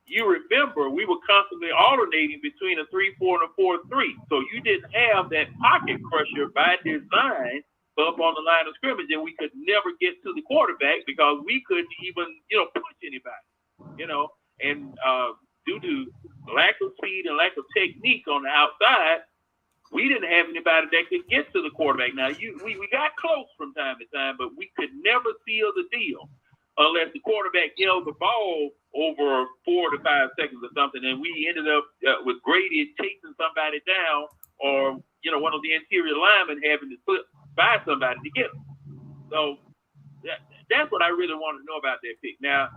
Speaker 4: you remember we were constantly alternating between a 3-4 and a 4-3. So you didn't have that pocket crusher by design up on the line of scrimmage, and we could never get to the quarterback because we couldn't even, push anybody, and due to lack of speed and lack of technique on the outside, we didn't have anybody that could get to the quarterback. Now, we got close from time to time, but we could never seal the deal unless the quarterback held the ball over 4 to 5 seconds or something, and we ended up with Grady chasing somebody down, or one of the interior linemen having to slip by somebody to get him. So that's what I really want to know about that pick. Now,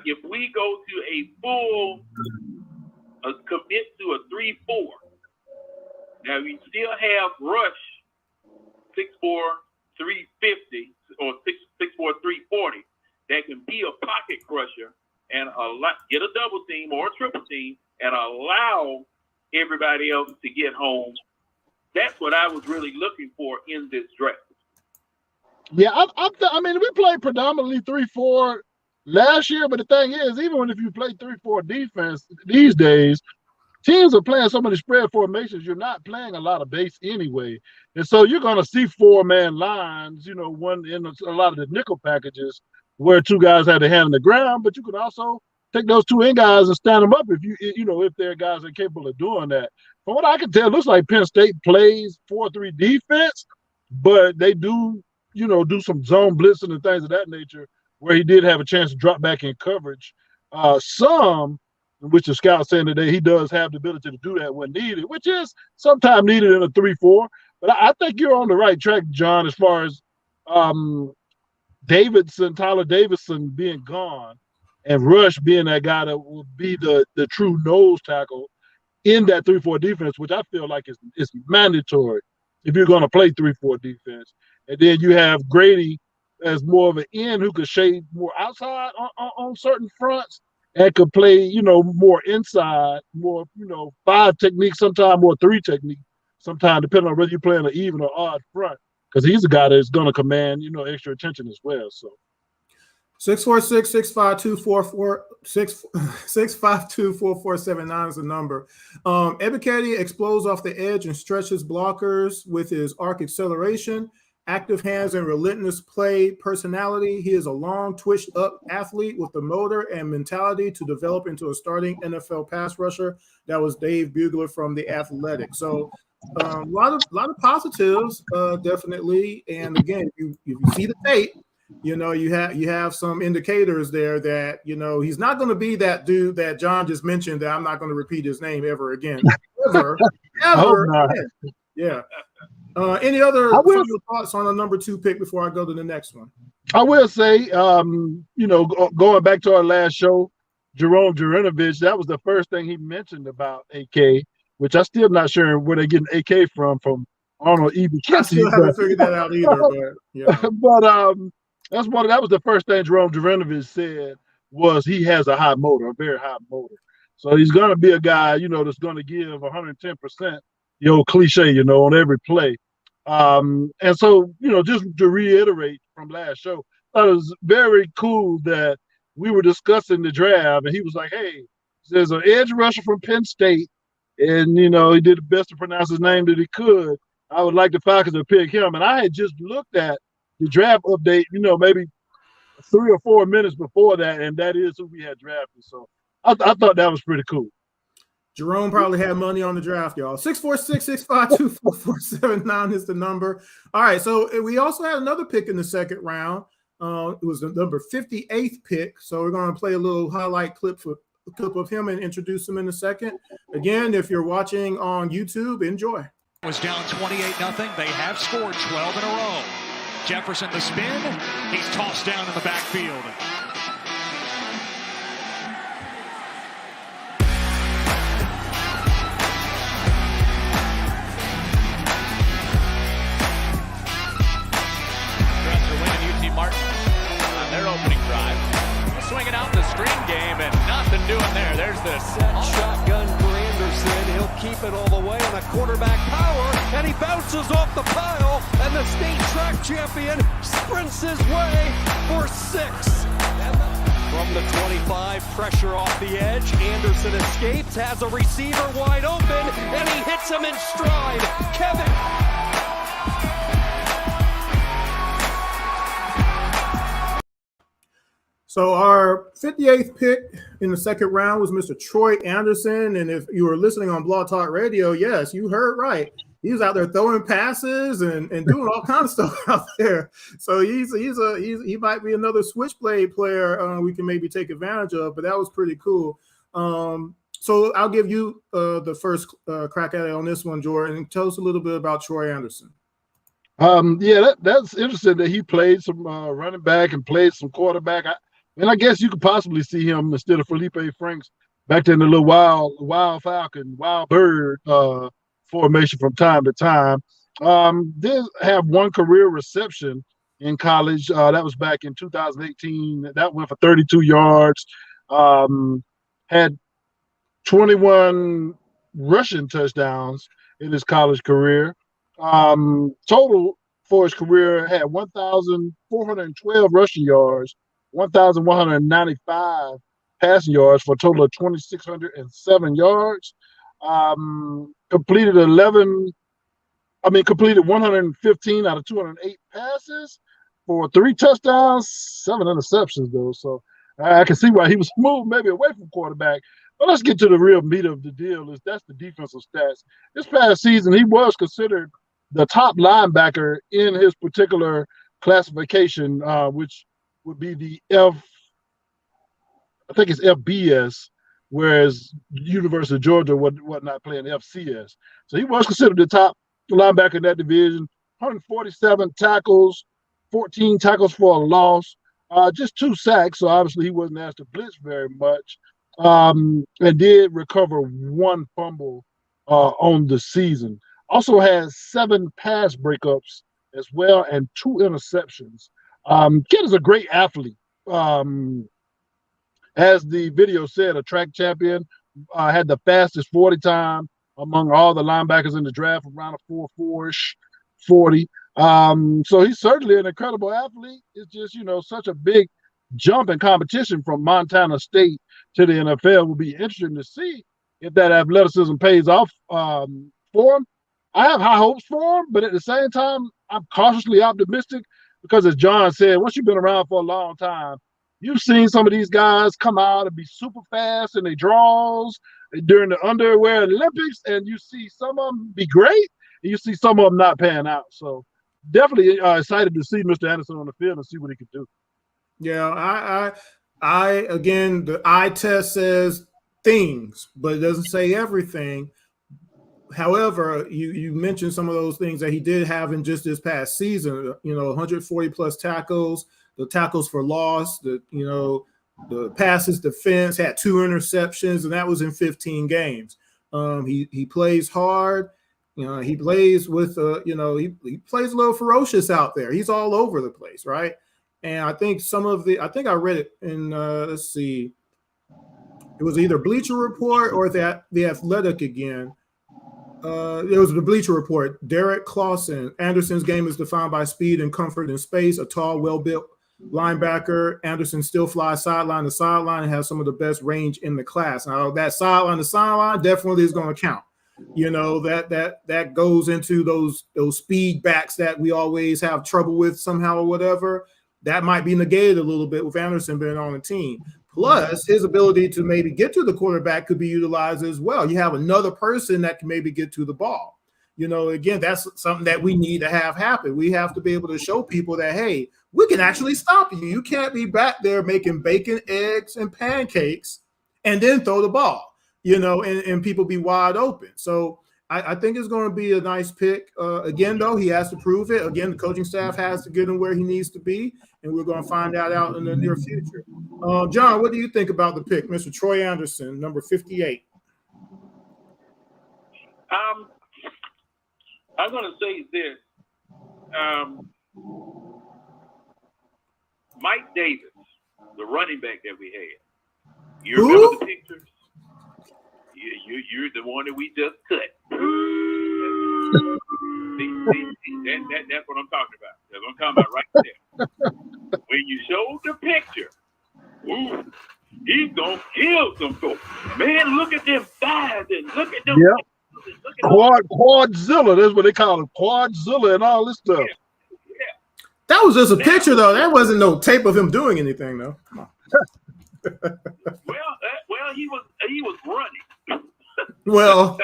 Speaker 4: if we go to a full commit to a 3-4, now we still have Rush 6'4", 350 or 6'4", 340 that can be a pocket crusher and get a double team or a triple team and allow everybody else to get home. That's what I was really looking for in this draft.
Speaker 3: Yeah, I mean, we played predominantly 3-4 last year, but the thing is, even if you play 3-4 defense these days, teams are playing so many spread formations, you're not playing a lot of base anyway. And so you're going to see 4-man lines, one in a lot of the nickel packages where 2 guys have their hand on the ground, but you can also take those 2 end guys and stand them up if they're guys that are capable of doing that. From what I can tell, it looks like Penn State plays 4-3 defense, but they do some zone blitzing and things of that nature where he did have a chance to drop back in coverage. Which the scout saying today he does have the ability to do that when needed, which is sometimes needed in a 3-4. But I think you're on the right track, John, as far as Tyler Davidson being gone and Rush being that guy that will be the true nose tackle in that 3-4 defense, which I feel like is mandatory if you're going to play 3-4 defense. And then you have Grady as more of an end who could shade more outside on certain fronts and could play, more inside, more, 5 technique, sometimes more 3 technique, sometimes depending on whether you're playing an even or odd front, because he's a guy that's going to command, extra attention as well. So
Speaker 2: 646-652-4479 is the number. Ebiketie explodes off the edge and stretches blockers with his arc acceleration, active hands, and relentless play personality. He is a long, twitched-up athlete with the motor and mentality to develop into a starting NFL pass rusher. That was Dave Bugler from The Athletic. So a lot of positives, definitely. And again, if you see the tape, you have some indicators there that he's not going to be that dude that John just mentioned. That I'm not going to repeat his name ever again. Ever again. Yeah. Any other final thoughts on the number 2 pick before I go to the next one?
Speaker 3: I will say, going back to our last show, Jerome Jurinovich, that was the first thing he mentioned about AK, which I'm still not sure where they're getting AK from Arnold E. McKenzie.
Speaker 2: I still haven't figured that out either. But, yeah.
Speaker 3: But that was the first thing Jerome Jurinovich said was he has a high motor, a very high motor. So he's going to be a guy, that's going to give 110%. The old cliche, on every play. And so, just to reiterate from last show, I thought it was very cool that we were discussing the draft, and he was like, hey, there's an edge rusher from Penn State, and, he did the best to pronounce his name that he could. I would like the Falcons to pick him. And I had just looked at the draft update, maybe 3 or 4 minutes before that, and that is who we had drafted. So I thought that was pretty cool.
Speaker 2: Jerome probably had money on the draft, y'all. 646-652-4479 is the number. All right, so we also had another pick in the second round. It was the number 58th pick. So we're going to play a little highlight clip of him and introduce him in a second. Again, if you're watching on YouTube, enjoy.
Speaker 5: Was down 28-0. They have scored 12 in a row. Jefferson the spin. He's tossed down in the backfield. Their opening drive. Swinging out the screen game and nothing doing there. There's the
Speaker 6: set shotgun for Anderson. He'll keep it all the way on a quarterback power, and he bounces off the pile, and the state track champion sprints his way for 6. From the 25, pressure off the edge. Anderson escapes, has a receiver wide open, and he hits him in stride. Kevin.
Speaker 2: So our 58th pick in the second round was Mr. Troy Anderson. And if you were listening on Blog Talk Radio, yes, you heard right. He was out there throwing passes and doing all kinds of stuff out there. So he might be another switchblade player we can maybe take advantage of, but that was pretty cool. So I'll give you the first crack at it on this one, Jordan. Tell us a little bit about Troy Anderson.
Speaker 3: That's interesting that he played some running back and played some quarterback. I guess you could possibly see him instead of Felipe Franks back there in the little wild falcon, wild bird formation from time to time. Did have one career reception in college. That was back in 2018. That went for 32 yards. Had 21 rushing touchdowns in his college career. Total for his career had 1,412 rushing yards, 1,195 passing yards for a total of 2,607 yards. completed 115 out of 208 passes for 3 touchdowns, 7 interceptions, though. So I can see why he was moved maybe away from quarterback. But let's get to the real meat of the deal. That's the defensive stats. This past season, he was considered the top linebacker in his particular classification, which would be the I think it's FBS, whereas University of Georgia would not playing FCS. So he was considered the top linebacker in that division. 147 tackles, 14 tackles for a loss, just 2 sacks. So obviously he wasn't asked to blitz very much, and did recover 1 fumble on the season. Also has 7 pass breakups as well and 2 interceptions. Kid is a great athlete. As the video said, a track champion, had the fastest 40 time among all the linebackers in the draft, around a 4.4-ish 40. So he's certainly an incredible athlete. It's just, such a big jump in competition from Montana State to the NFL. Will be interesting to see if that athleticism pays off for him. I have high hopes for him, but at the same time, I'm cautiously optimistic because, as John said, once you've been around for a long time, you've seen some of these guys come out and be super fast in their draws during the underwear Olympics, and you see some of them be great, and you see some of them not pan out. So definitely excited to see Mr. Anderson on the field and see what he can do.
Speaker 2: Yeah, I again, the eye test says things, but it doesn't say everything. However, you mentioned some of those things that he did have in just this past season, 140 plus tackles, the tackles for loss, the passes defense, had 2 interceptions, and that was in 15 games. He plays hard. He plays with he plays a little ferocious out there. He's all over the place, right? And I think I read it in let's see, it was either Bleacher Report or the Athletic again. It was the Bleacher Report. Derek Clausen, Anderson's game is defined by speed and comfort in space. A tall, well-built linebacker. Anderson still flies sideline to sideline and has some of the best range in the class. Now, that sideline to sideline definitely is going to count. That goes into those speed backs that we always have trouble with somehow or whatever. That might be negated a little bit with Anderson being on the team. Plus, his ability to maybe get to the quarterback could be utilized as well. You have another person that can maybe get to the ball. Again, that's something that we need to have happen. We have to be able to show people that, hey, we can actually stop you. You can't be back there making bacon, eggs, and pancakes and then throw the ball, and people be wide open. So I think it's going to be a nice pick. Again, though, he has to prove it. Again, the coaching staff has to get him where he needs to be, and we're going to find that out in the near future. John, what do you think about the pick, Mr. Troy Anderson, number 58?
Speaker 4: I'm going to say this. Mike Davis, the running back that we had. You remember the pictures? You're the one that we just cut. See, that's what I'm talking about. That's what I'm talking about right there. When you show the picture, he's going to kill some folks. Man, look at them thighs and look at them.
Speaker 3: Yeah. Quadzilla, that's what they call it. Quadzilla and all this stuff.
Speaker 4: Yeah.
Speaker 2: That was just a picture, though. That wasn't no tape of him doing anything, though. Come on.
Speaker 4: Well, he was running.
Speaker 2: Well,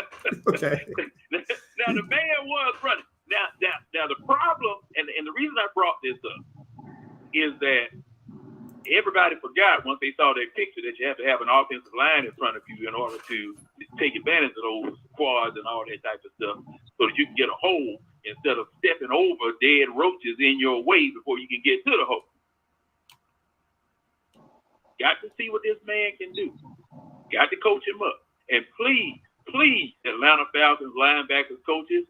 Speaker 2: okay.
Speaker 4: Now the man was running. Now the problem, and the reason I brought this up is that everybody forgot once they saw that picture that you have to have an offensive line in front of you in order to take advantage of those quads and all that type of stuff, so that you can get a hole instead of stepping over dead roaches in your way before you can get to the hole. Got to see what this man can do. Got to coach him up. And please, Atlanta Falcons linebackers coaches,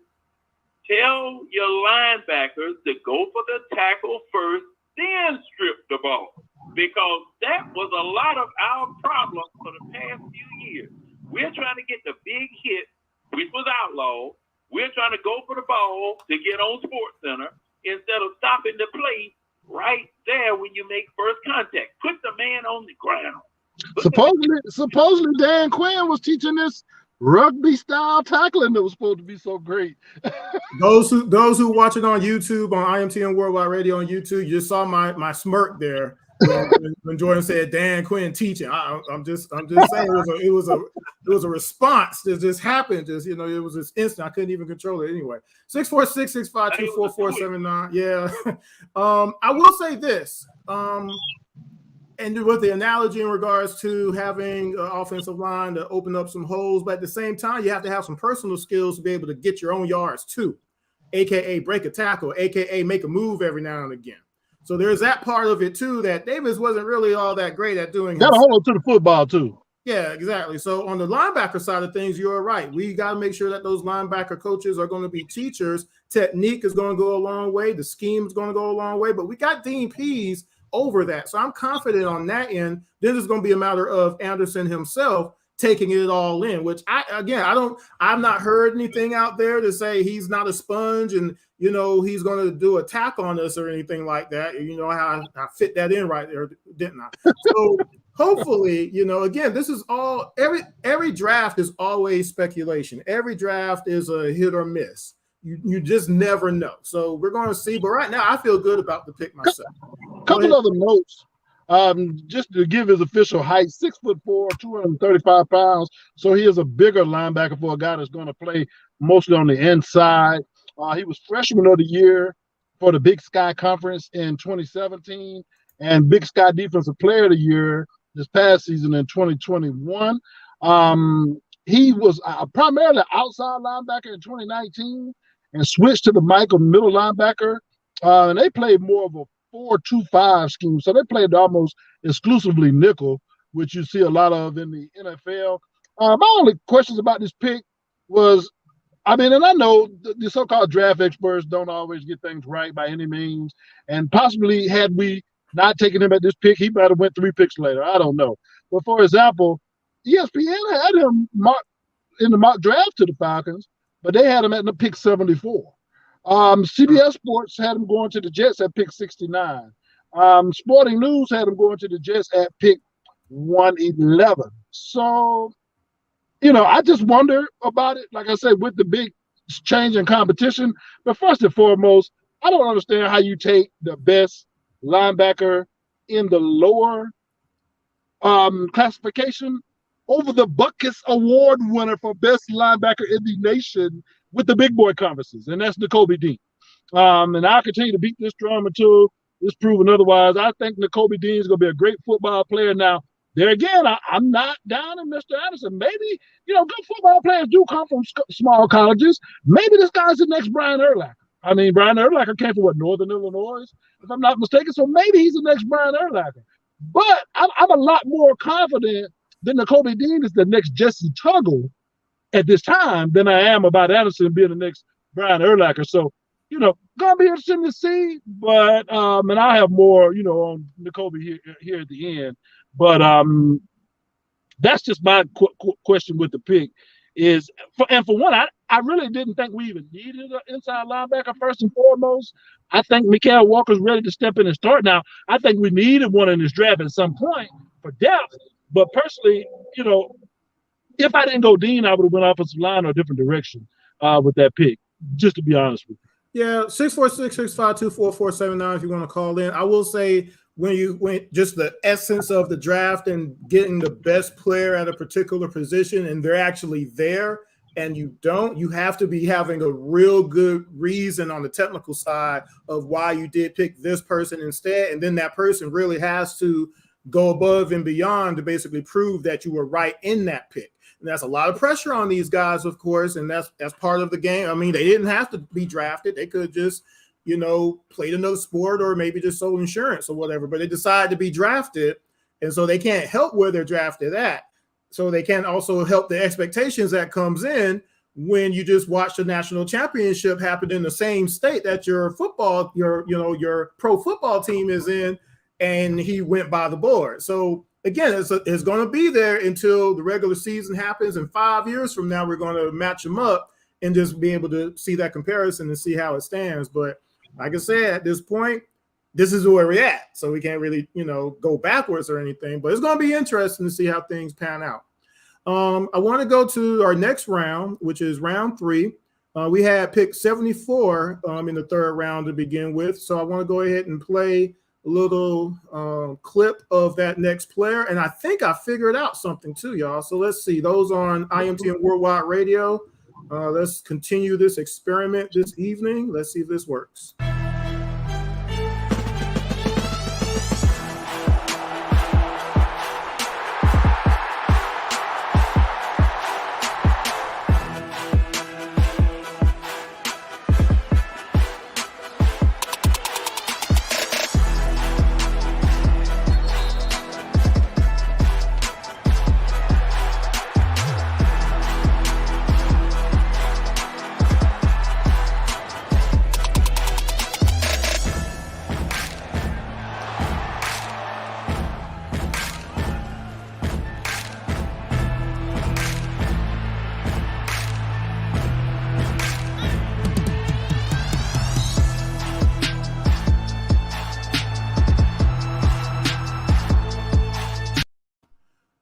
Speaker 4: tell your linebackers to go for the tackle first, then strip the ball. Because that was a lot of our problems for the past few years. We're trying to get the big hit, which was outlawed. We're trying to go for the ball to get on SportsCenter instead of stopping the play right there when you make first contact. Put the man on the ground.
Speaker 3: Supposedly Dan Quinn was teaching this rugby style tackling that was supposed to be so great.
Speaker 2: Those who watch it on YouTube, on IMTN Worldwide Radio on YouTube, you just saw my smirk there when Jordan said Dan Quinn teaching. I'm just saying it was a response that just happened. Just, it was just instant. I couldn't even control it anyway. 646-652-4479. Yeah. I will say this. And with the analogy in regards to having an offensive line to open up some holes, but at the same time, you have to have some personal skills to be able to get your own yards too, aka break a tackle, aka make a move every now and again. So there's that part of it too that Davis wasn't really all that great at doing.
Speaker 3: Got to hold on to the football too.
Speaker 2: Yeah, exactly. So on the linebacker side of things, you're right. We got to make sure that those linebacker coaches are going to be teachers. Technique is going to go a long way. The scheme is going to go a long way. But we got Dean Pease over that. So I'm confident on that end. This is going to be a matter of Anderson himself taking it all in, which I've not heard anything out there to say he's not a sponge and, he's going to do a tack on us or anything like that. You know how I fit that in right there, didn't I? So hopefully, again, this is all, every draft is always speculation. Every draft is a hit or miss. You just never know. So we're going to see. But right now, I feel good about the pick myself.
Speaker 3: Couple other notes. Just to give his official height, 6'4", 235 pounds. So he is a bigger linebacker for a guy that's going to play mostly on the inside. He was freshman of the year for the Big Sky Conference in 2017 and Big Sky Defensive Player of the Year this past season in 2021. He was primarily outside linebacker in 2019 and switched to the middle linebacker. And they played more of a 4-2-5 scheme. So they played almost exclusively nickel, which you see a lot of in the NFL. My only questions about this pick was, and I know the so-called draft experts don't always get things right by any means. And possibly had we not taken him at this pick, he might have went 3 picks later. I don't know. But for example, ESPN had him in the mock draft to the Falcons, but they had him at the pick 74. CBS Sports had him going to the Jets at pick 69. Sporting News had him going to the Jets at pick 111. So, I just wonder about it. Like I said, with the big change in competition. But first and foremost, I don't understand how you take the best linebacker in the lower classification over the Butkus Award winner for best linebacker in the nation with the big boy conferences, and that's Nakobe Dean. And I'll continue to beat this drum until it's proven otherwise. I think Nakobe Dean is going to be a great football player. Now, there again, I'm not down on Mr. Anderson. Maybe, good football players do come from small colleges. Maybe this guy's the next Brian Urlacher. Brian Urlacher came from Northern Illinois, if I'm not mistaken. So maybe he's the next Brian Urlacher. But I'm a lot more confident that Nakobe Dean is the next Jesse Tuggle at this time than I am about Anderson being the next Brian Urlacher. So, gonna be interesting to see. But and I have more, on Nakobe here at the end. But that's just my question with the pick is, for one, I really didn't think we even needed an inside linebacker first and foremost. I think Mikael Walker's ready to step in and start now. I think we needed one in this draft at some point for depth. But personally, if I didn't go Dean, I would have went offensive line or a different direction with that pick, just to be honest with you.
Speaker 2: Yeah, 646-652-4479 if you want to call in. I will say when just the essence of the draft and getting the best player at a particular position and they're actually there and you have to be having a real good reason on the technical side of why you did pick this person instead. And then that person really has to go above and beyond to basically prove that you were right in that pick. And that's a lot of pressure on these guys, of course, and that's part of the game. They didn't have to be drafted. They could just, played another sport or maybe just sold insurance or whatever, but they decided to be drafted, and so they can't help where they're drafted at. So they can't also help the expectations that comes in when you just watch the national championship happen in the same state that your pro football team is in, and he went by the board. So again, it's going to be there until the regular season happens. And 5 years from now, we're going to match them up and just be able to see that comparison and see how it stands. But like I said, at this point, this is where we're at. So we can't really, go backwards or anything. But it's going to be interesting to see how things pan out. I want to go to our next round, which is round 3. We had pick 74 in the third round to begin with. So I want to go ahead and play a little clip of that next player. And I think I figured out something too, y'all. So let's see. Those on IMT and Worldwide Radio. Let's continue this experiment this evening. Let's see if this works.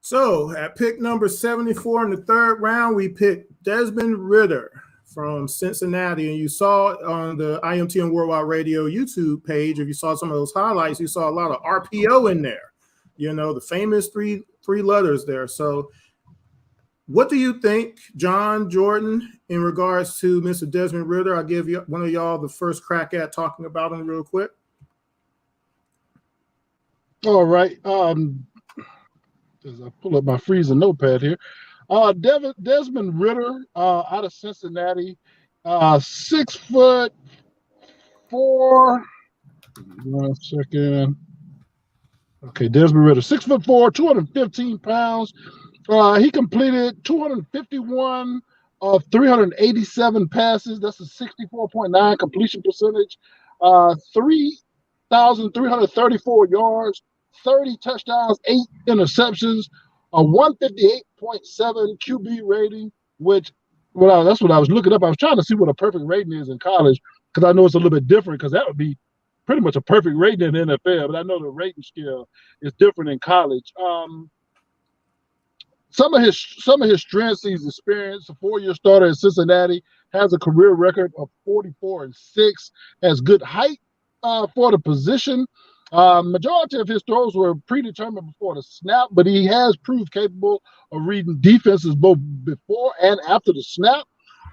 Speaker 2: So at pick number 74 in the third round, we picked Desmond Ridder from Cincinnati. And you saw on the IMT and Worldwide Radio YouTube page, if you saw some of those highlights, you saw a lot of RPO in there, you know, the famous three letters there. So what do you think, John, Jordan, in regards to Mr. Desmond Ridder? I'll give you one of y'all the first crack at talking about him real quick.
Speaker 3: All right. As I pull up my freezing notepad here, Desmond Ridder out of Cincinnati, 6'4". 1 second. Okay, Desmond Ridder, 6'4", 215 pounds. He completed 251 of 387 passes. That's a 64.9 completion percentage. 3,334 yards. 30 touchdowns, 8 interceptions, a 158.7 QB rating, which that's what I was looking up. I was trying to see what a perfect rating is in college because I know it's a little bit different because that would be pretty much a perfect rating in the NFL, but I know the rating scale is different in college. Some of his strengths, he's experienced, a 4-year starter at Cincinnati, has a career record of 44-6, has good height for the position. Majority of his throws were predetermined before the snap, but he has proved capable of reading defenses both before and after the snap.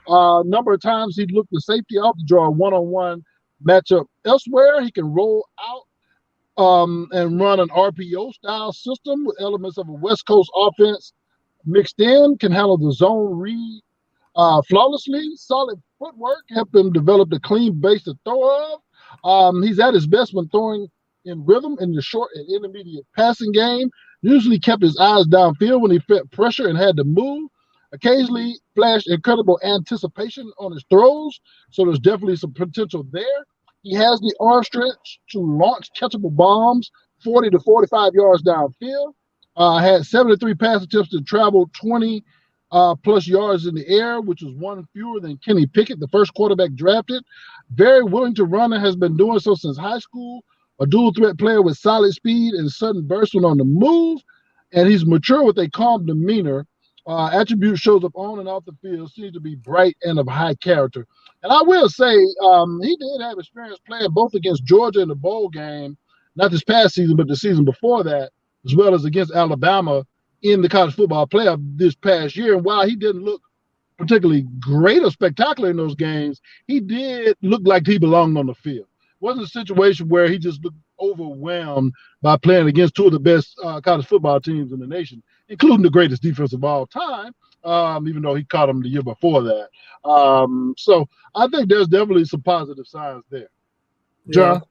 Speaker 3: Number of times he looked the safety off to draw a one-on-one matchup elsewhere. He can roll out and run an RPO-style system with elements of a West Coast offense mixed in, can handle the zone read flawlessly. Solid footwork helped him develop the clean base to throw of. He's at his best when throwing in rhythm in the short and intermediate passing game. Usually kept his eyes downfield when he felt pressure and had to move. Occasionally flashed incredible anticipation on his throws, so there's definitely some potential there. He has the arm stretch to launch catchable bombs 40 to 45 yards downfield. Had 73 pass attempts to travel 20 plus yards in the air, which was one fewer than Kenny Pickett, the first quarterback drafted. Very willing to run and has been doing so since high school. A dual threat player with solid speed and sudden burst when on the move. And he's mature with a calm demeanor. Attribute shows up on and off the field, seems to be bright and of high character. And I will say he did have experience playing both against Georgia in the bowl game, not this past season, but the season before that, as well as against Alabama in the college football playoff this past year. And while he didn't look particularly great or spectacular in those games, he did look like he belonged on the field. It wasn't a situation where he just looked overwhelmed by playing against two of the best college football teams in the nation, including the greatest defense of all time, even though he caught them the year before that. So I think there's definitely some positive signs there. John?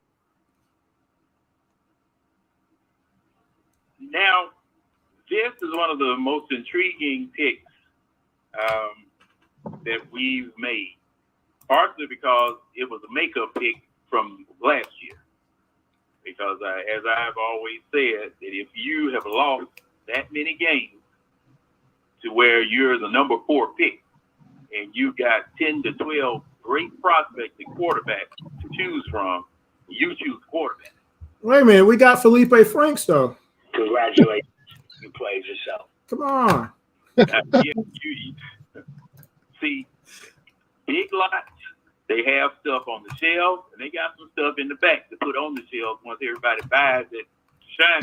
Speaker 4: Now, this is one of the most intriguing picks that we've made, partially because it was a makeup pick from last year. Because as I've always said, that if you have lost that many games to where you're the number 4 pick and you got 10 to 12 great prospects and quarterbacks to choose from, you choose quarterback.
Speaker 2: Wait a minute, we got Felipe Franks though.
Speaker 7: Congratulations. You played yourself.
Speaker 2: Come on.
Speaker 4: See, big lots, they have stuff on the shelf, and they got some stuff in the back to put on the shelf once everybody buys it. Shine.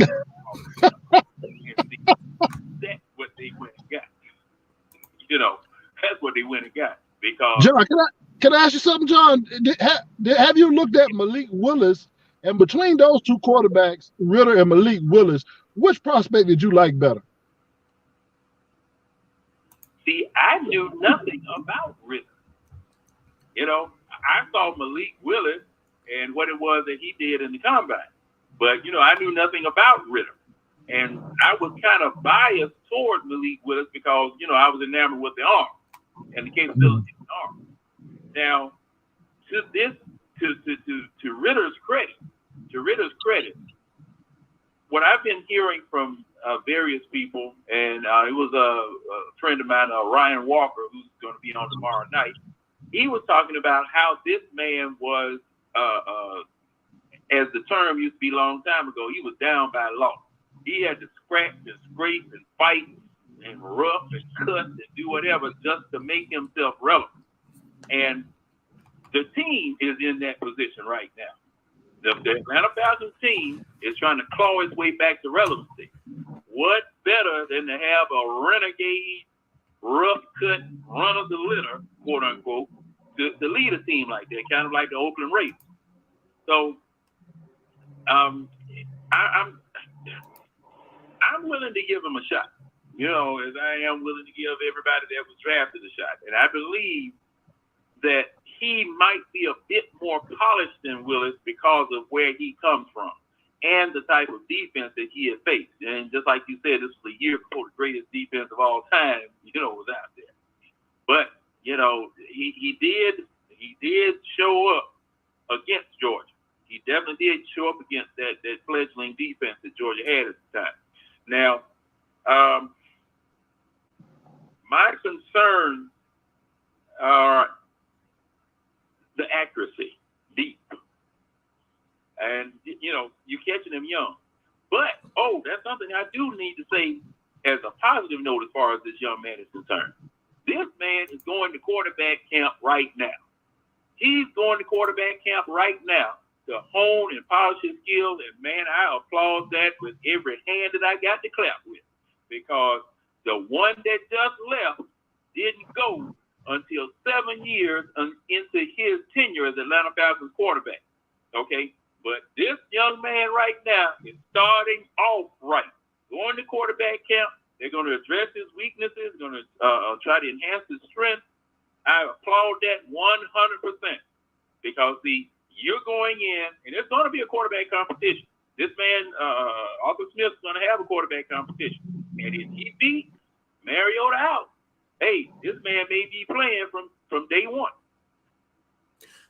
Speaker 4: That's what they went and got. That's what they went and got. Because
Speaker 3: John, can I ask you something, John? Have you looked at Malik Willis? And between those two quarterbacks, Ritter and Malik Willis, which prospect did you like better?
Speaker 4: See, I knew nothing about Ritter. I saw Malik Willis and what it was that he did in the combine. But, I knew nothing about Ritter. And I was kind of biased towards Malik Willis because, I was enamored with the arm and the capability of the arm. Now, to Ritter's credit, what I've been hearing from various people, and it was a friend of mine, Ryan Walker, who's going to be on tomorrow night. He was talking about how this man was, as the term used to be a long time ago, he was down by law. He had to scratch and scrape and fight and rough and cut and do whatever just to make himself relevant. And the team is in that position right now. The Atlanta Falcons team is trying to claw its way back to relevancy. What better than to have a renegade, rough-cut, run-of-the-litter, quote-unquote, to lead a team like that, kind of like the Oakland Raiders. So I'm willing to give him a shot, as I am willing to give everybody that was drafted a shot. And I believe that he might be a bit more polished than Willis because of where he comes from and the type of defense that he had faced. And just like you said, this was a year before the greatest defense of all time, was out there. But, he did show up against Georgia. He definitely did show up against that fledgling defense that Georgia had at the time. Now, my concerns are the accuracy, deep. And, you're catching them young. But, that's something I do need to say as a positive note as far as this young man is concerned. This man is going to quarterback camp right now. He's going to quarterback camp right now to hone and polish his skills. And, man, I applaud that with every hand that I got to clap with. Because the one that just left didn't go until 7 years into his tenure as Atlanta Falcons quarterback. Okay? But this young man right now is starting off right. Going to quarterback camp. They're going to address his weaknesses, going to try to enhance his strength. I applaud that 100% because, see, you're going in, and it's going to be a quarterback competition. This man, Arthur Smith, is going to have a quarterback competition. And if he beats Mariota out, hey, this man may be playing from day one.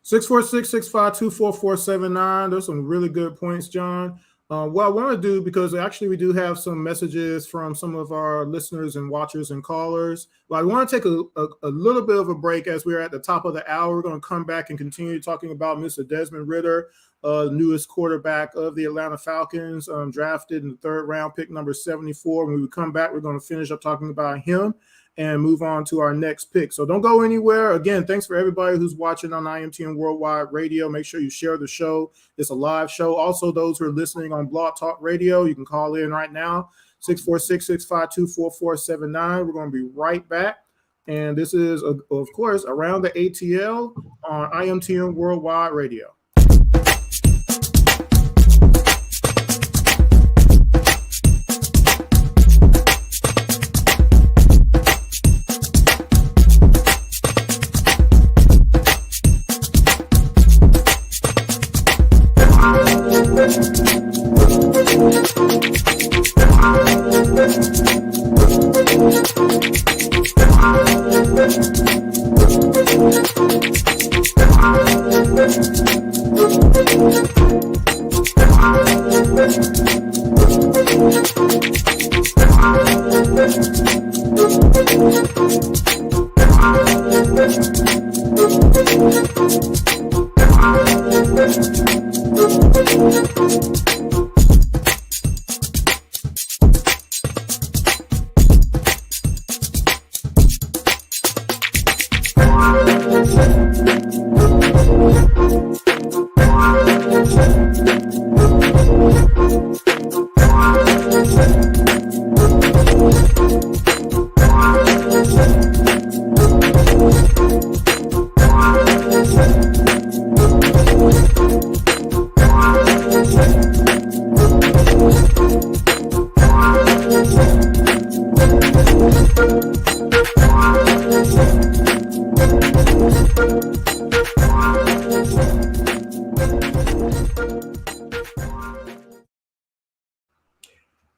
Speaker 2: 646-652-4479. Those are some really good points, John. What I want to do, because actually we do have some messages from some of our listeners and watchers and callers. But I want to take a little bit of a break as we're at the top of the hour. We're going to come back and continue talking about Mr. Desmond Ritter, newest quarterback of the Atlanta Falcons, drafted in the third round, pick number 74. When we come back, we're going to finish up talking about him and move on to our next pick. So don't go anywhere. Again, thanks for everybody who's watching on IMTN Worldwide Radio. Make sure you share the show. It's a live show. Also, those who are listening on Blog Talk Radio, you can call in right now, 646-652-4479. We're going to be right back. And this is, of course, Around the ATL on IMTN Worldwide Radio.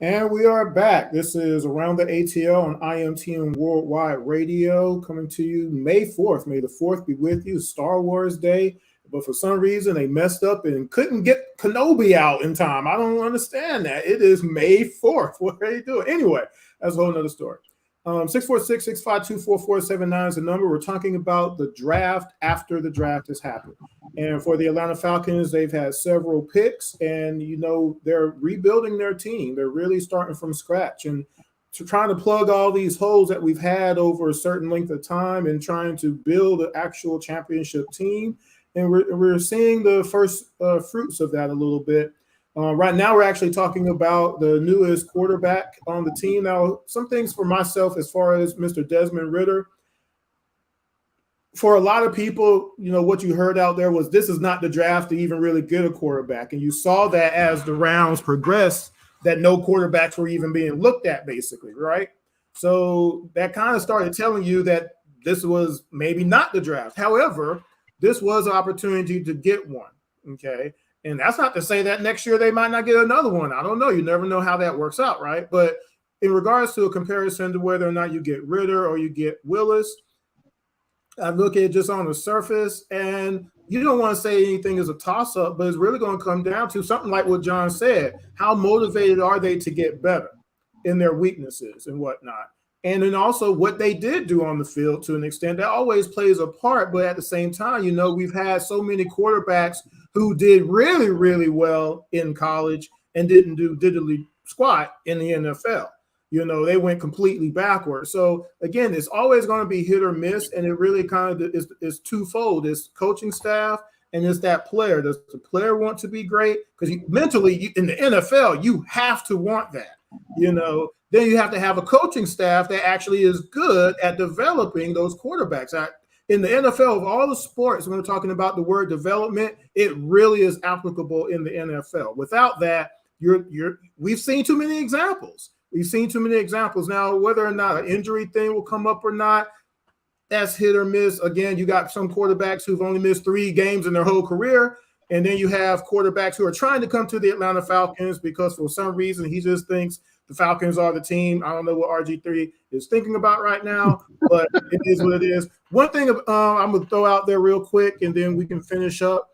Speaker 2: And we are back. This is Around the ATL on IMTN Worldwide Radio, coming to you May 4th. May the 4th be with you. Star Wars Day. But for some reason, they messed up and couldn't get Kenobi out in time. I don't understand that. It is May 4th. What are you doing? Anyway, that's a whole nother story. 646-652-4479 is the number. We're talking about the draft after the draft has happened. And for the Atlanta Falcons, they've had several picks, and, they're rebuilding their team. They're really starting from scratch and trying to plug all these holes that we've had over a certain length of time and trying to build an actual championship team. And we're seeing the first fruits of that a little bit. Right now, we're actually talking about the newest quarterback on the team. Now, some things for myself as far as Mr. Desmond Ridder. For a lot of people, what you heard out there was this is not the draft to even really get a quarterback. And you saw that as the rounds progressed, that no quarterbacks were even being looked at, basically, right? So that kind of started telling you that this was maybe not the draft. However, this was an opportunity to get one, okay? And that's not to say that next year they might not get another one. I don't know. You never know how that works out, right? But in regards to a comparison to whether or not you get Ridder or you get Willis, I look at it just on the surface, and you don't want to say anything is a toss-up, but it's really going to come down to something like what John said. How motivated are they to get better in their weaknesses and whatnot? And then also what they did do on the field to an extent. That always plays a part, but at the same time, we've had so many quarterbacks who did really, really well in college and didn't do diddly squat in the NFL. They went completely backwards. So, again, it's always going to be hit or miss, and it really kind of is twofold. It's coaching staff and it's that player. Does the player want to be great? Because mentally, in the NFL, you have to want that, Then you have to have a coaching staff that actually is good at developing those quarterbacks. In the NFL, of all the sports, when we're talking about the word development, it really is applicable in the NFL. Without that, we've seen too many examples. Now, whether or not an injury thing will come up or not, that's hit or miss. Again, you got some quarterbacks who've only missed 3 games in their whole career. And then you have quarterbacks who are trying to come to the Atlanta Falcons because for some reason he just thinks the Falcons are the team. I don't know what RG3 is thinking about right now, but it is what it is. One thing I'm going to throw out there real quick, and then we can finish up.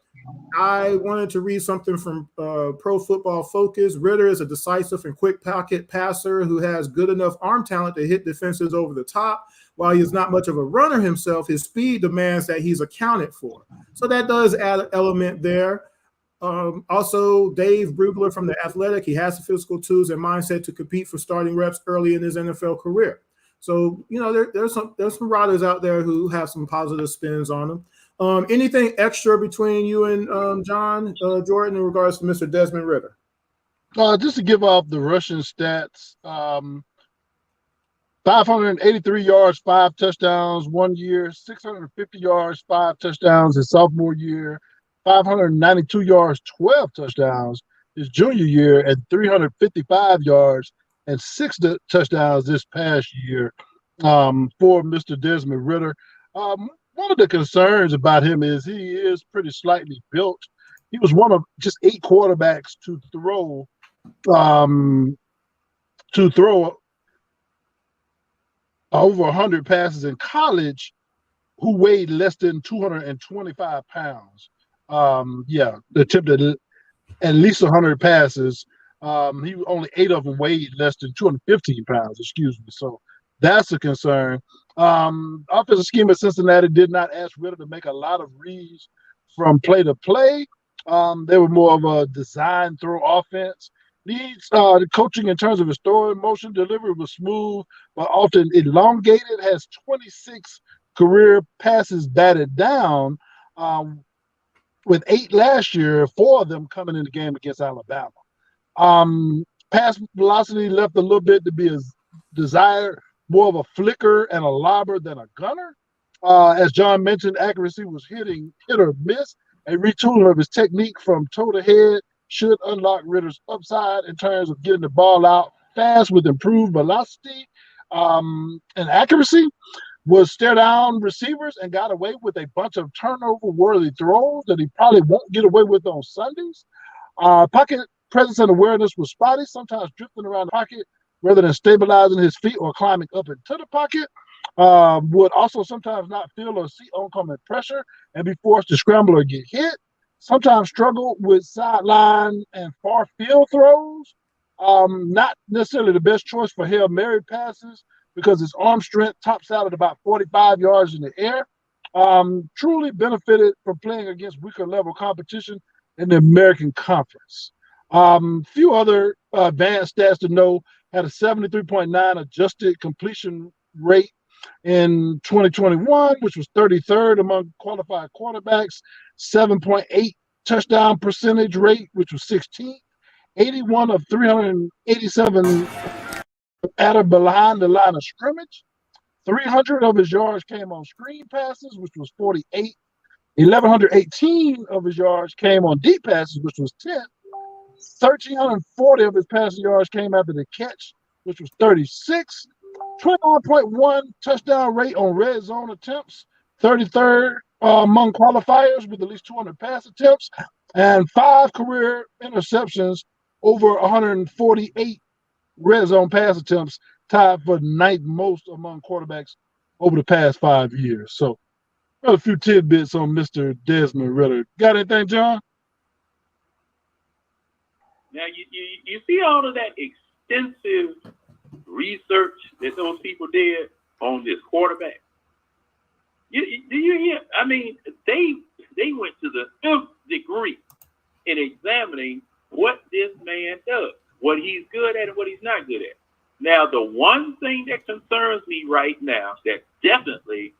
Speaker 2: I wanted to read something from Pro Football Focus. Ridder is a decisive and quick pocket passer who has good enough arm talent to hit defenses over the top. While he's not much of a runner himself, his speed demands that he's accounted for. So that does add an element there. Also, Dave Brugler from The Athletic, he has the physical tools and mindset to compete for starting reps early in his NFL career. So, there's some riders out there who have some positive spins on them. Anything extra between you and John Jordan in regards to Mr. Desmond Ridder?
Speaker 3: Just to give off the rushing stats, 583 yards, 5 touchdowns 1 year, 650 yards, 5 touchdowns his sophomore year, 592 yards, 12 touchdowns his junior year, and 355 yards and 6 touchdowns this past year for Mr. Desmond Ridder. One of the concerns about him is he is pretty slightly built. He was one of just 8 quarterbacks to throw over 100 passes in college who weighed less than 225 pounds. Attempted at least 100 passes. Only 8 of them weighed less than 215 pounds, So that's a concern. Offensive scheme at Cincinnati did not ask Ridder to make a lot of reads from play to play. They were more of a design throw offense. The coaching in terms of his throwing motion delivery was smooth, but often elongated. Has 26 career passes batted down, with 8 last year, 4 of them coming in the game against Alabama. Pass velocity left a little bit to be as desired, more of a flicker and a lobber than a gunner. As John mentioned, accuracy was hit or miss. A retooling of his technique from toe to head should unlock Ridder's upside in terms of getting the ball out fast with improved velocity and accuracy. Was stare down receivers and got away with a bunch of turnover-worthy throws that he probably won't get away with on Sundays. Pocket presence and awareness was spotty, sometimes drifting around the pocket rather than stabilizing his feet or climbing up into the pocket. Would also sometimes not feel or see oncoming pressure and be forced to scramble or get hit. Sometimes struggle with sideline and far field throws. Not necessarily the best choice for Hail Mary passes because his arm strength tops out at about 45 yards in the air. Truly benefited from playing against weaker level competition in the American Conference. Few other advanced stats to know: had a 73.9 adjusted completion rate in 2021, which was 33rd among qualified quarterbacks, 7.8 touchdown percentage rate, which was 16th, 81 of 387 at behind the line of scrimmage. 300 of his yards came on screen passes, which was 48. 1,118 of his yards came on deep passes, which was 10. 1,340 of his passing yards came after the catch, which was 36. 29.1 touchdown rate on red zone attempts, 33rd among qualifiers with at least 200 pass attempts, and 5 career interceptions over 148 red zone pass attempts, tied for ninth most among quarterbacks over the past 5 years. So, got a few tidbits on Mr. Desmond Ridder. Got anything, John?
Speaker 4: Now, you see all of that extensive research that those people did on this quarterback. Do you hear? I mean, they went to the 5th degree in examining what this man does, what he's good at and what he's not good at. Now, the one thing that concerns me right now that definitely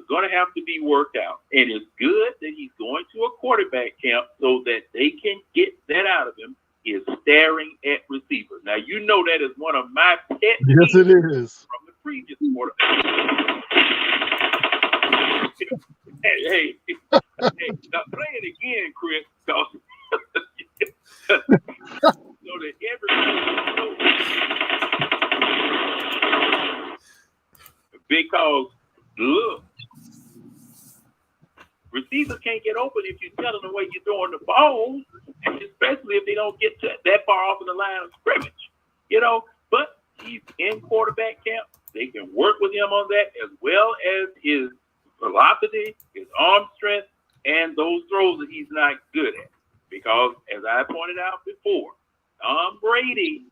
Speaker 4: going to have to be worked out, and it's good that he's going to a quarterback camp so that they can get that out of him, is staring at receivers. Now, you know that is one of my pet
Speaker 3: Yes, it is.
Speaker 4: From the previous quarterback. hey, now play it again, Chris, so that everybody knows. Because, look, receivers can't get open if you tell them the way you're throwing the ball, and especially if they don't get that far off in the line of scrimmage, But he's in quarterback camp. They can work with him on that, as well as his velocity, his arm strength, and those throws that he's not good at. Because, as I pointed out before, Tom Brady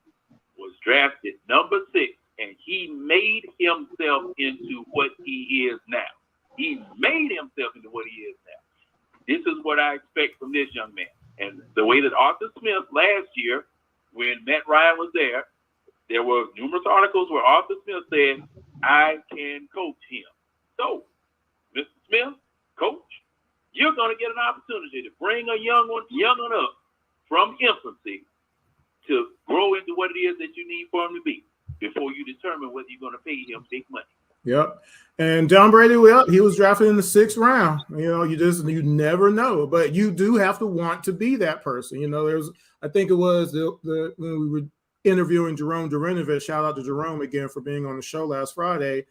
Speaker 4: was drafted number 6, and he made himself into what he is now. He made himself into what he is now. This is what I expect from this young man. And the way that Arthur Smith last year, when Matt Ryan was there were numerous articles where Arthur Smith said, I can coach him. So, Mr. Smith, coach, you're going to get an opportunity to bring a young one up from infancy to grow into what it is that you need for him to be before you determine whether you're going to pay him big money.
Speaker 2: Yep. And John Brady, he was drafted in the 6th round. You never know, but you do have to want to be that person. I think it was when we were interviewing Jerome Durinovich. Shout out to Jerome again for being on the show last Friday.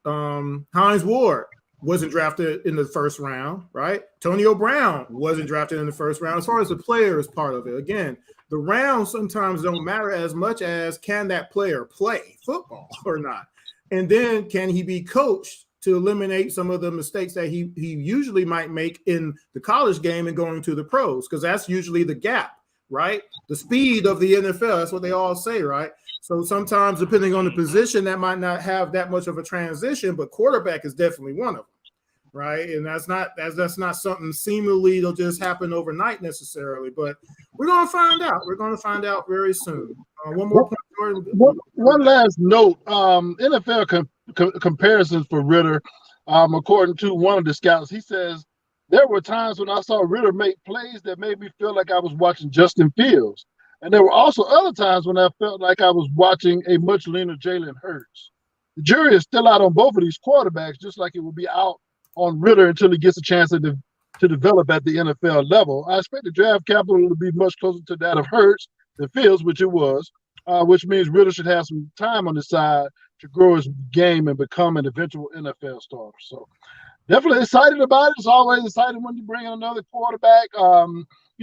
Speaker 2: Hines Ward wasn't drafted in the 1st round, right? Antonio Brown wasn't drafted in the 1st round. As far as the player is part of it, again, the rounds sometimes don't matter as much as can that player play football or not. And then can he be coached to eliminate some of the mistakes that he usually might make in the college game and going to the pros? Because that's usually the gap, right? The speed of the NFL, that's what they all say, right? So sometimes depending on the position, that might not have that much of a transition, but quarterback is definitely one of them, right? And that's not something seemingly it'll just happen overnight necessarily, but we're going to find out. We're going to find out very soon. One more point, Jordan.
Speaker 3: One last note, NFL comparisons for Ridder, according to one of the scouts, he says, there were times when I saw Ridder make plays that made me feel like I was watching Justin Fields. And there were also other times when I felt like I was watching a much leaner Jalen Hurts. The jury is still out on both of these quarterbacks, just like it will be out on Ridder until he gets a chance to develop at the NFL level. I expect the draft capital to be much closer to that of Hurts than Fields, which it was, which means Ridder should have some time on the side to grow his game and become an eventual NFL star. So definitely excited about it. It's always exciting when you bring in another quarterback.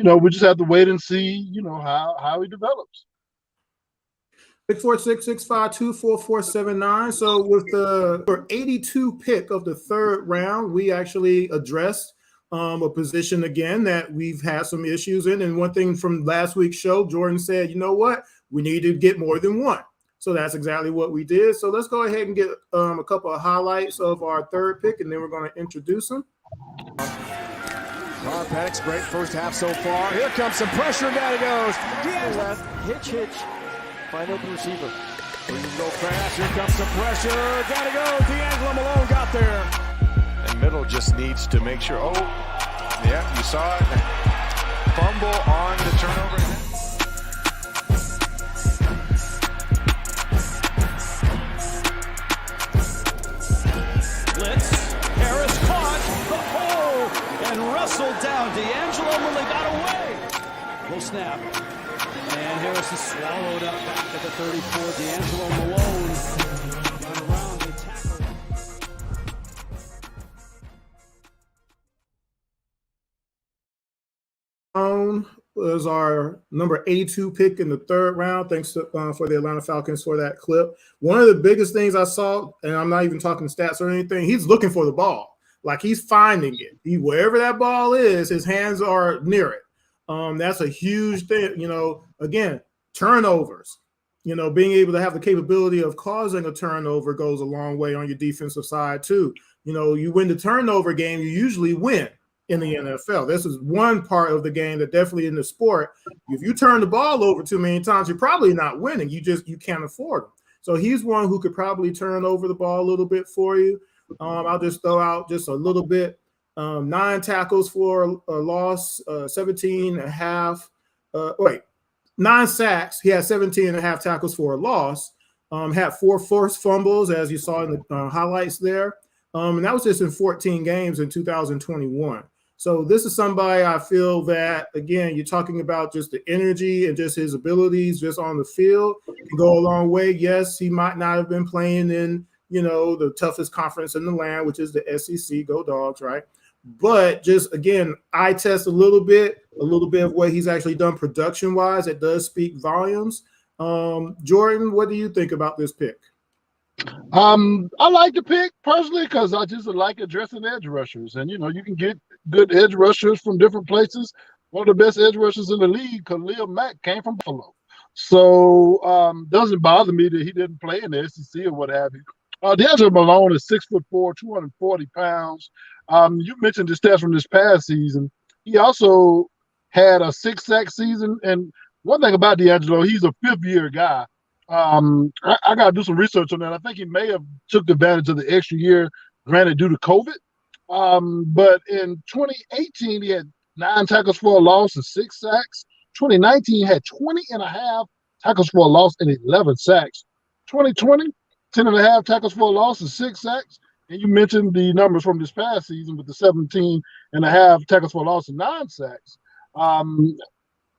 Speaker 3: we just have to wait and see, how he develops.
Speaker 2: 646-652-4479. So with the 82 pick of the third round, we actually addressed a position again that we've had some issues in. And one thing from last week's show, Jordan said, you know what? We need to get more than one. So that's exactly what we did. So let's go ahead and get a couple of highlights of our third pick, and then we're going to introduce them.
Speaker 7: Penix, great first half so far. Here comes some pressure, and down he goes. Hitch. Find open receiver. Here you go fast. Here comes some pressure. Gotta go. D'Angelo Malone got there.
Speaker 8: And middle just needs to make sure. Oh, yeah, you saw it. Fumble on the turnover.
Speaker 7: Blitz. Harris caught the hole and wrestled down. D'Angelo Malone got away. Low snap. And Harris is swallowed up back at the 34. D'Angelo Malone got around the
Speaker 2: tackle. Was our number 82 pick in the third round. Thanks for the Atlanta Falcons for that clip. One of the biggest things I saw, and I'm not even talking stats or anything, he's looking for the ball. Like he's finding it. Wherever that ball is, his hands are near it. That's a huge thing. Again, turnovers. Being able to have the capability of causing a turnover goes a long way on your defensive side too. You win the turnover game, you usually win in the NFL. This is one part of the game that definitely in the sport, if you turn the ball over too many times, you're probably not winning. You can't afford them. So he's one who could probably turn over the ball a little bit for you. I'll just throw out just a little bit. 9 tackles for a loss, 17 and a half. 9 sacks. He had 17 and a half tackles for a loss. Had 4 forced fumbles, as you saw in the highlights there. And that was just in 14 games in 2021. So this is somebody I feel that, again, you're talking about just the energy and just his abilities just on the field can go a long way. Yes, he might not have been playing in, the toughest conference in the land, which is the SEC. Go Dogs, right? But just, again, eye test a little bit of what he's actually done production-wise. It does speak volumes. Jordan, what do you think about this pick?
Speaker 3: I like the pick personally because I just like addressing edge rushers. And, you can get good edge rushers from different places. One of the best edge rushers in the league, Khalil Mack, came from Buffalo. So doesn't bother me that he didn't play in the SEC or what have you. D'Angelo Malone is 6'4", 240 pounds. You mentioned the stats from this past season. He also had a 6-sack season. And one thing about D'Angelo, he's a 5th-year guy. I got to do some research on that. I think he may have took advantage of the extra year, granted due to COVID. But in 2018, he had 9 tackles for a loss and 6 sacks. 2019 had 20 and a half tackles for a loss and 11 sacks. 2020, 10 and a half tackles for a loss and 6 sacks. And you mentioned the numbers from this past season with the 17 and a half tackles for a loss and 9 sacks.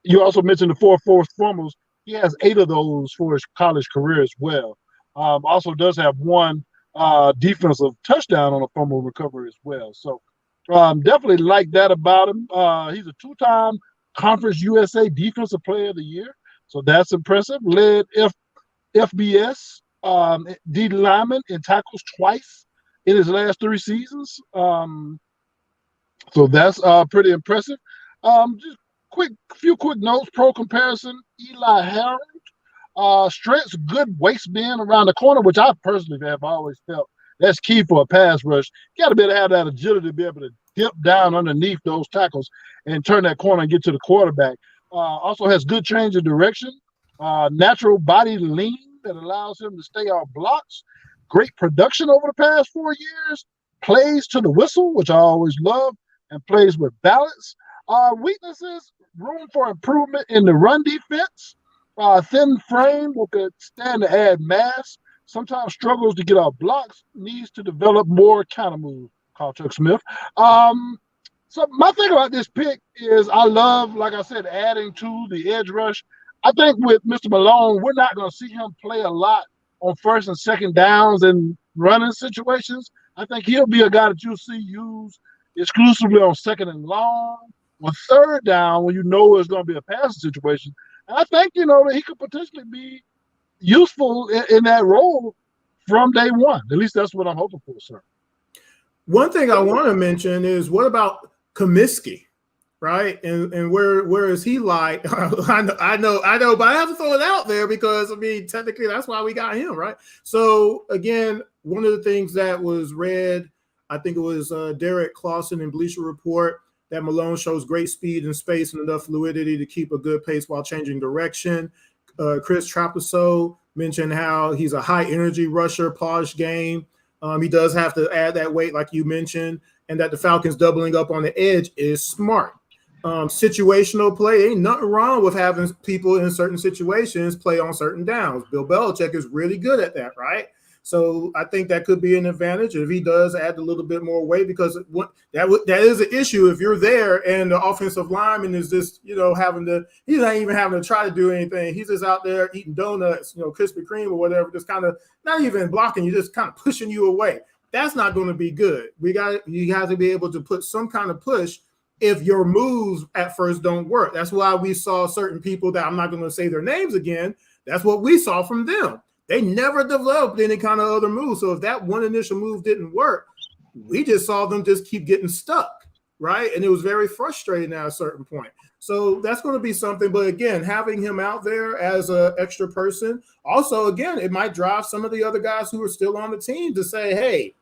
Speaker 3: You also mentioned the 4 forced fumbles. He has 8 of those for his college career as well. Also does have 1 defensive touchdown on a fumble recovery as well. So definitely like that about him. He's a 2-time Conference USA Defensive Player of the Year. So that's impressive. Led FBS D lineman in tackles twice in his last 3 seasons. So that's pretty impressive. Just few quick notes. Pro comparison: Eli Harold, strengths, good waist bend around the corner, which I personally have always felt that's key for a pass rush. You got to be able to have that agility to be able to dip down underneath those tackles and turn that corner and get to the quarterback. Also has good change of direction, natural body lean that allows him to stay off blocks. Great production over the past 4 years. Plays to the whistle, which I always love, and plays with balance. Weaknesses: room for improvement in the run defense. Thin frame that could stand to add mass. Sometimes struggles to get off blocks. Needs to develop more counter moves. Call Chuck Smith. So my thing about this pick is I love, like I said, adding to the edge rush. I think with Mr. Malone, we're not going to see him play a lot on 1st and 2nd downs and running situations. I think he'll be a guy that you'll see used exclusively on 2nd and long. on third down when you know it's going to be a passing situation. I think, that he could potentially be useful in that role from day one. At least that's what I'm hoping for, sir.
Speaker 2: One thing I want to mention is, what about Comiskey, right? And where is he like? I know, but I have to throw it out there because, technically that's why we got him, right? So again, one of the things that was read, I think it was Derek Clausen in Bleacher Report, that Malone shows great speed and space and enough fluidity to keep a good pace while changing direction. Chris Trapasso mentioned how he's a high energy rusher, polished game. He does have to add that weight, like you mentioned, and that the Falcons doubling up on the edge is smart. Situational play, ain't nothing wrong with having people in certain situations play on certain downs. Bill Belichick is really good at that, right? So I think that could be an advantage if he does add a little bit more weight, because that is an issue if you're there and the offensive lineman is just, he's not even having to try to do anything. He's just out there eating donuts, Krispy Kreme or whatever, just kind of not even blocking you, just kind of pushing you away. That's not going to be good. You have to be able to put some kind of push if your moves at first don't work. That's why we saw certain people that I'm not going to say their names again. That's what we saw from them. They never developed any kind of other move. So if that one initial move didn't work, we just saw them just keep getting stuck, right? And it was very frustrating at a certain point. So that's going to be something. But again, having him out there as an extra person, also, again, it might drive some of the other guys who are still on the team to say, hey,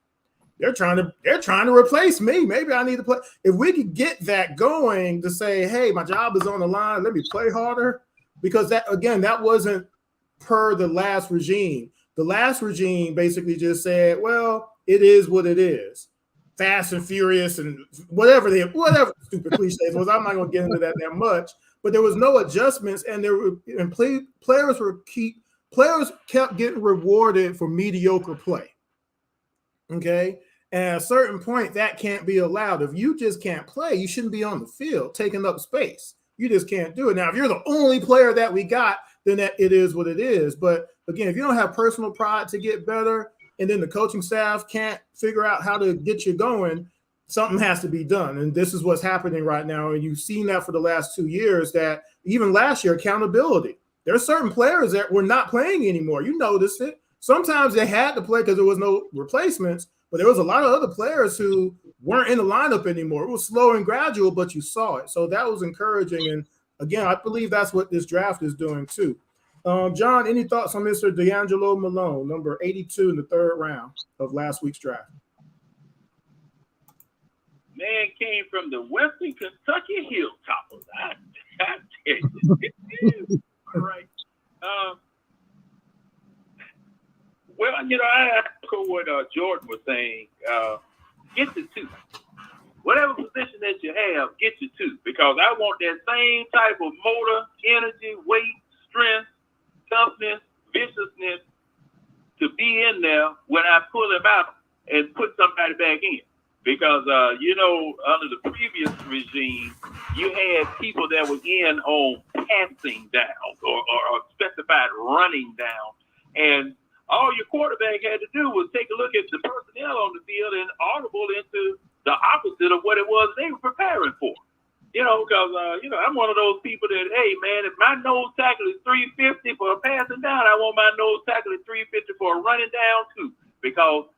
Speaker 2: they're trying to replace me. Maybe I need to play. If we could get that going to say, hey, my job is on the line, let me play harder. Because that wasn't per the last regime. The last regime basically just said, well, it is what it is. Fast and furious and whatever stupid cliches was. I'm not going to get into that much, but there was no adjustments, and players kept getting rewarded for mediocre play. Okay. And at a certain point, that can't be allowed. If you just can't play, you shouldn't be on the field taking up space. You just can't do it. Now, if you're the only player that we got, then that it is what it is. But again, if you don't have personal pride to get better, and then the coaching staff can't figure out how to get you going, something has to be done. And this is what's happening right now. And you've seen that for the last 2 years, that even last year, accountability. There are certain players that were not playing anymore. You noticed it. Sometimes they had to play because there was no replacements, but there was a lot of other players who weren't in the lineup anymore. It was slow and gradual, but you saw it. So that was encouraging. And again, I believe that's what this draft is doing too. John, any thoughts on Mr. D'Angelo Malone, number 82 in the third round of last week's draft?
Speaker 4: Man came from the Western Kentucky Hilltoppers. I tell you. All right. Well, I echo what Jordan was saying. Get to two. Whatever position that you have, get you two. Because I want that same type of motor, energy, weight, strength, toughness, viciousness to be in there when I pull him out and put somebody back in. Because, under the previous regime, you had people that were in on passing down or specified running down. And all your quarterback had to do was take a look at the personnel on the field and audible into the opposite of what it was they were preparing for. Because, I'm one of those people that, hey, man, if my nose tackle is 350 for a passing down, I want my nose tackle at 350 for a running down, too. Because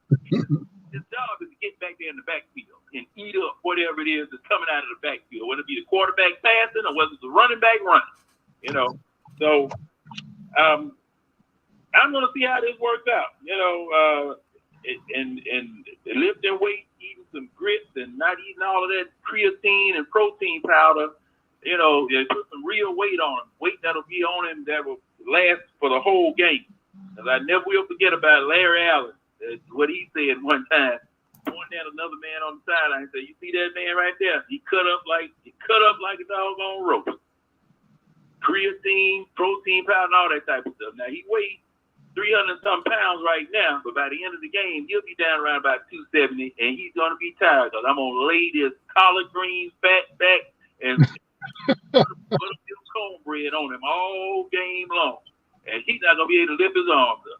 Speaker 4: his job is to get back there in the backfield and eat up whatever it is that's coming out of the backfield, whether it be the quarterback passing or whether it's the running back running, So I'm going to see how this works out, and lifting weight, eating some grits and not eating all of that creatine and protein powder, put some real weight on him, weight that'll be on him that will last for the whole game. Because I never will forget about Larry Allen. What he said one time, pointing at another man on the sideline, and said, "You see that man right there? He cut up like a doggone rope. Creatine, protein powder, and all that type of stuff. Now he weighs 300-some pounds right now, but by the end of the game, he'll be down around about 270, and he's going to be tired because I'm going to lay this collard greens fat back and put a few cornbread on him all game long, and he's not going to be able to lift his arms up."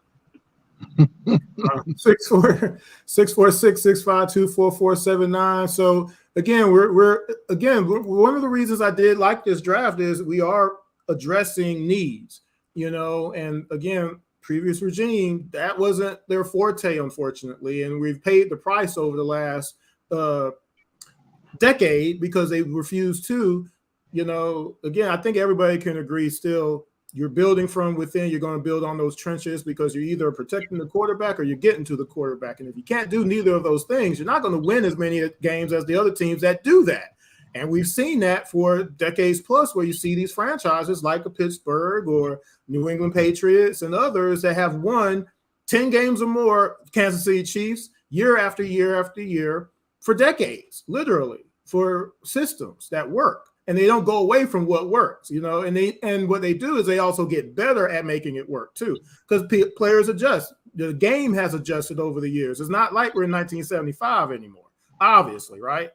Speaker 2: 646-652-4479. So again, we're one of the reasons I did like this draft is we are addressing needs, and again, previous regime, that wasn't their forte, unfortunately, and we've paid the price over the last decade because they refused to, again, I think everybody can agree still, you're building from within, you're going to build on those trenches because you're either protecting the quarterback or you're getting to the quarterback. And if you can't do neither of those things, you're not going to win as many games as the other teams that do that. And we've seen that for decades plus, where you see these franchises like a Pittsburgh or New England Patriots and others that have won 10 games or more, Kansas City Chiefs, year after year after year for decades, literally, for systems that work. And they don't go away from what works, and what they do is they also get better at making it work too, because players adjust. The game has adjusted over the years. It's not like we're in 1975 anymore, obviously, right?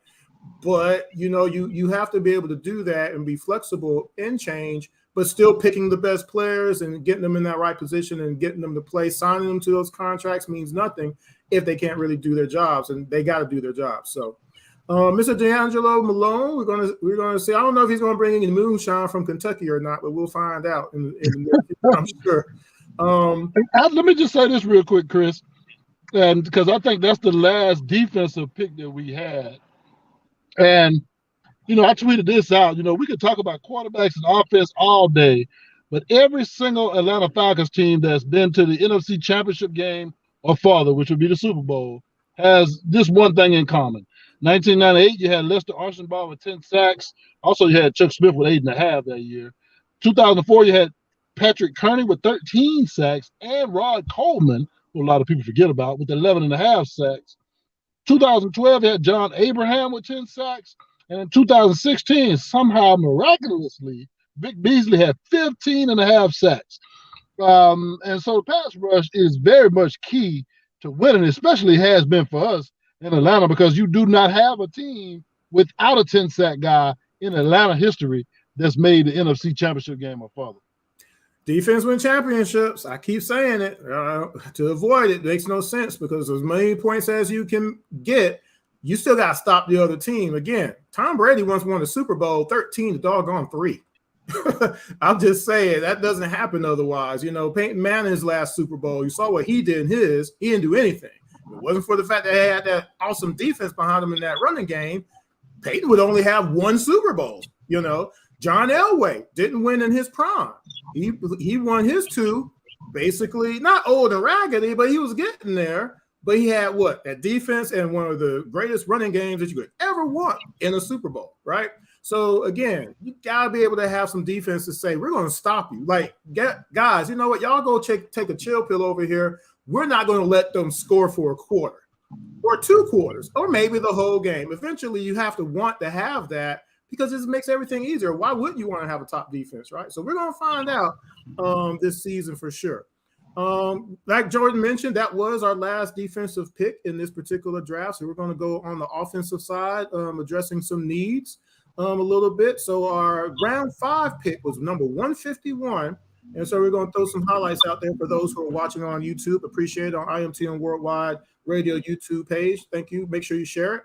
Speaker 2: But you have to be able to do that and be flexible and change, but still picking the best players and getting them in that right position and getting them to play. Signing them to those contracts means nothing if they can't really do their jobs, and they got to do their jobs. So. Mr. D'Angelo Malone, we're gonna see. I don't know if he's gonna bring any moonshine from Kentucky or not, but we'll find out in I'm sure.
Speaker 3: Let me just say this real quick, Chris, and because I think that's the last defensive pick that we had. And I tweeted this out. We could talk about quarterbacks and offense all day, but every single Atlanta Falcons team that's been to the NFC Championship game or farther, which would be the Super Bowl, has this one thing in common. 1998, you had Lester Archambault with 10 sacks. Also, you had Chuck Smith with 8.5 that year. 2004, you had Patrick Kearney with 13 sacks and Rod Coleman, who a lot of people forget about, with 11.5 sacks. 2012, you had John Abraham with 10 sacks. And in 2016, somehow miraculously, Vic Beasley had 15.5 sacks. And so the pass rush is very much key to winning, especially has been for us in Atlanta, because you do not have a team without a 10-sack guy in Atlanta history that's made the NFC Championship game or farther.
Speaker 2: Defense win championships. I keep saying it. To avoid it makes no sense, because as many points as you can get, you still got to stop the other team. Again, Tom Brady once won the Super Bowl 13 to doggone 3. I'm just saying that doesn't happen otherwise. Peyton Manning's last Super Bowl, you saw what he did in his. He didn't do anything. If it wasn't for the fact that they had that awesome defense behind him in that running game, Peyton would only have one Super Bowl. John Elway didn't win in his prime. He won his 2, basically not old and raggedy, but he was getting there. But he had that defense and one of the greatest running games that you could ever want in a Super Bowl, right? So again, you gotta be able to have some defense to say, we're gonna stop you. Like, guys, you know what? Y'all go take a chill pill over here. We're not going to let them score for a quarter or 2 quarters or maybe the whole game. Eventually, you have to want to have that, because this makes everything easier. Why wouldn't you want to have a top defense, right? So we're going to find out this season for sure. Like Jordan mentioned, that was our last defensive pick in this particular draft. So we're going to go on the offensive side, addressing some needs a little bit. So our round 5 pick was number 151. And so we're going to throw some highlights out there for those who are watching on YouTube. Appreciate it on IMTN Worldwide Radio YouTube page. Thank you. Make sure you share it.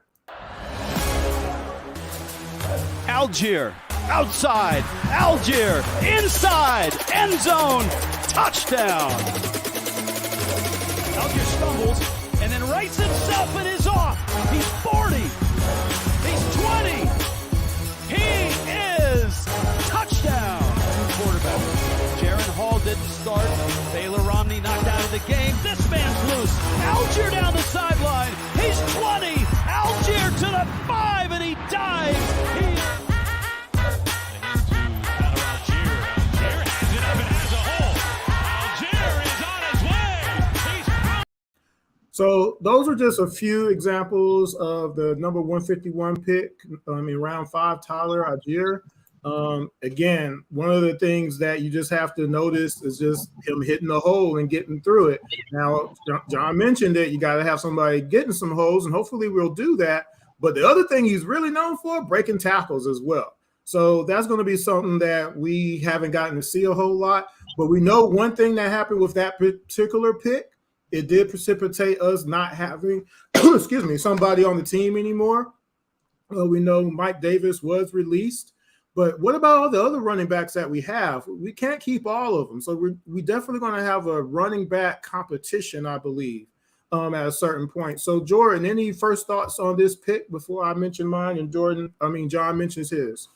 Speaker 7: Algier, outside, Algier, inside, end zone, touchdown. Algier stumbles and then rights himself and is off. He's 40, he's 20, he is touchdown. Quarterback. Hall didn't start. Taylor Romney knocked out of the game. This man's loose. Algier down the sideline. He's 20. Algier to the 5, and he dives. Algier has it up and has a hole. Algier is on his way.
Speaker 2: So those are just a few examples of the number 151 pick in round 5, Tyler Algier. Again, one of the things that you just have to notice is just him hitting the hole and getting through it. Now, John mentioned that you got to have somebody getting some holes, and hopefully we'll do that. But the other thing he's really known for, breaking tackles as well. So that's going to be something that we haven't gotten to see a whole lot. But we know one thing that happened with that particular pick, it did precipitate us not having, somebody on the team anymore. We know Mike Davis was released. But what about all the other running backs that we have? We can't keep all of them. So we definitely going to have a running back competition, I believe, at a certain point. So, Jordan, any first thoughts on this pick before I mention mine and John mentions his?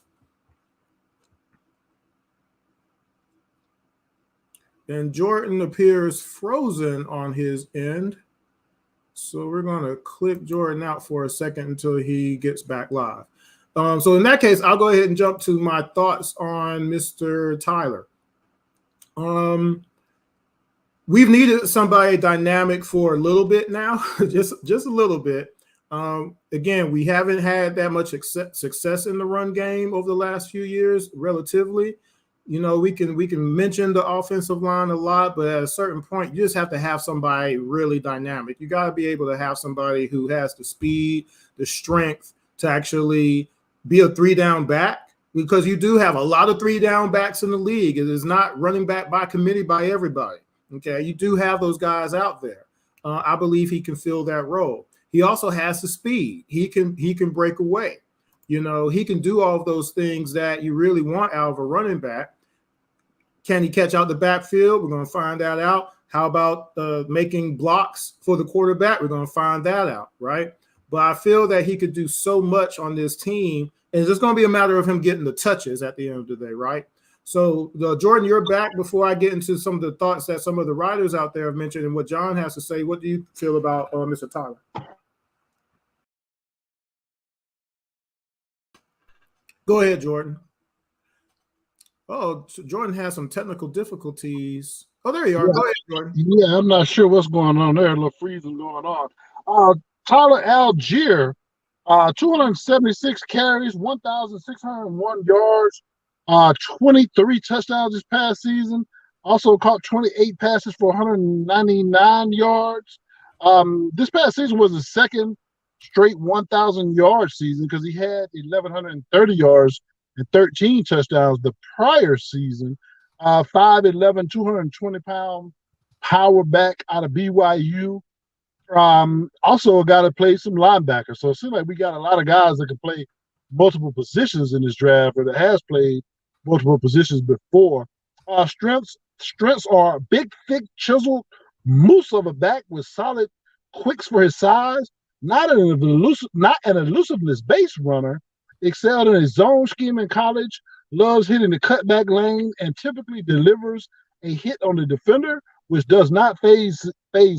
Speaker 2: And Jordan appears frozen on his end. So we're going to clip Jordan out for a second until he gets back live. So in that case, I'll go ahead and jump to my thoughts on Mr. Tyler. We've needed somebody dynamic for a little bit now, just a little bit. Again, we haven't had that much success in the run game over the last few years, relatively. You know, we can mention the offensive line a lot, but at a certain point, you just have to have somebody really dynamic. You got to be able to have somebody who has the speed, the strength to actually be a 3-down back, because you do have a lot of 3-down backs in the league. It is not running back by committee by everybody. Okay, you do have those guys out there. I believe he can fill that role. He also has the speed. He can break away. You know, he can do all of those things that you really want out of a running back. Can he catch out the backfield? We're going to find that out. How about making blocks for the quarterback? We're going to find that out, right? But I feel that he could do so much on this team, and it's just going to be a matter of him getting the touches at the end of the day, right? So, Jordan, you're back. Before I get into some of the thoughts that some of the writers out there have mentioned and what John has to say, what do you feel about Mr. Tyler? Go ahead, Jordan. Oh, so Jordan has some technical difficulties. Oh, there you are. Go ahead, Jordan.
Speaker 3: Yeah, I'm not sure what's going on there. A little freezing going on. Tyler Algier, 276 carries, 1,601 yards, 23 touchdowns this past season. Also caught 28 passes for 199 yards. This past season was his second straight 1,000-yard season because he had 1,130 yards and 13 touchdowns the prior season. 5'11", 220-pound power back out of BYU. Also a guy that played some linebacker. So it seems like we got a lot of guys that can play multiple positions in this draft, or that has played multiple positions before. Strengths are big, thick, chiseled moose of a back with solid quicks for his size. Not an elusiveness base runner. Excelled in his zone scheme in college. Loves hitting the cutback lane and typically delivers a hit on the defender, which does not phase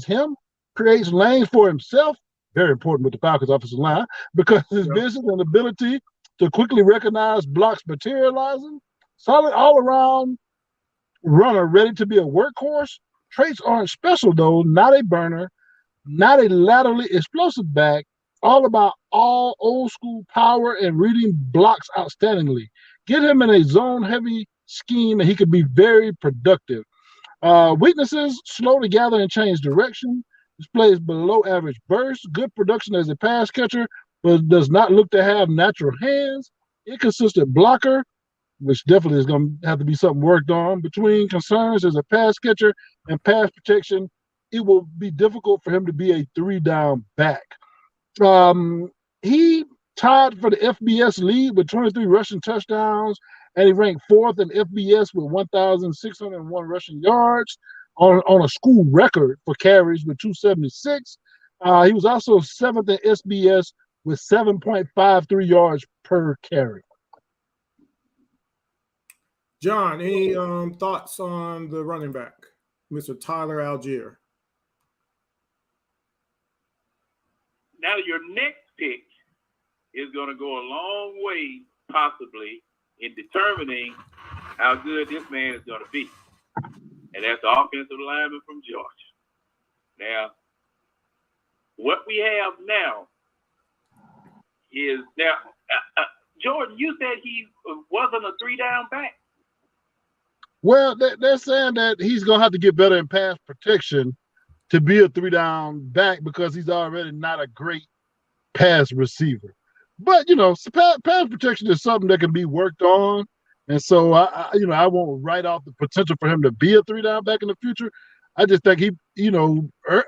Speaker 3: him. Creates lanes for himself. Very important with the Falcons offensive line because his vision and ability to quickly recognize blocks materializing. Solid all-around runner ready to be a workhorse. Traits aren't special, though. Not a burner. Not a laterally explosive back. All about all old-school power and reading blocks outstandingly. Get him in a zone-heavy scheme, and he could be very productive. Weaknesses, slow to gather and change direction. Displays below average burst. Good production as a pass catcher, but does not look to have natural hands. Inconsistent blocker, which definitely is going to have to be something worked on. Between concerns as a pass catcher and pass protection, it will be difficult for him to be a 3-down back. He tied for the FBS lead with 23 rushing touchdowns, and he ranked 4th in FBS with 1,601 rushing yards on a school record for carries with 276. He was also 7th in SBS with 7.53 yards per carry.
Speaker 2: John, any thoughts on the running back, Mr. Tyler Algier?
Speaker 4: Now, your next pick is going to go a long way, possibly, in determining how good this man is going to be. And that's the offensive lineman from Georgia. Now, what we have now is Jordan, you said he wasn't a 3-down back.
Speaker 3: Well, they're saying that he's going to have to get better in pass protection to be a 3-down back because he's already not a great pass receiver. But, pass protection is something that can be worked on. And so, I won't write off the potential for him to be a 3-down back in the future. I just think he,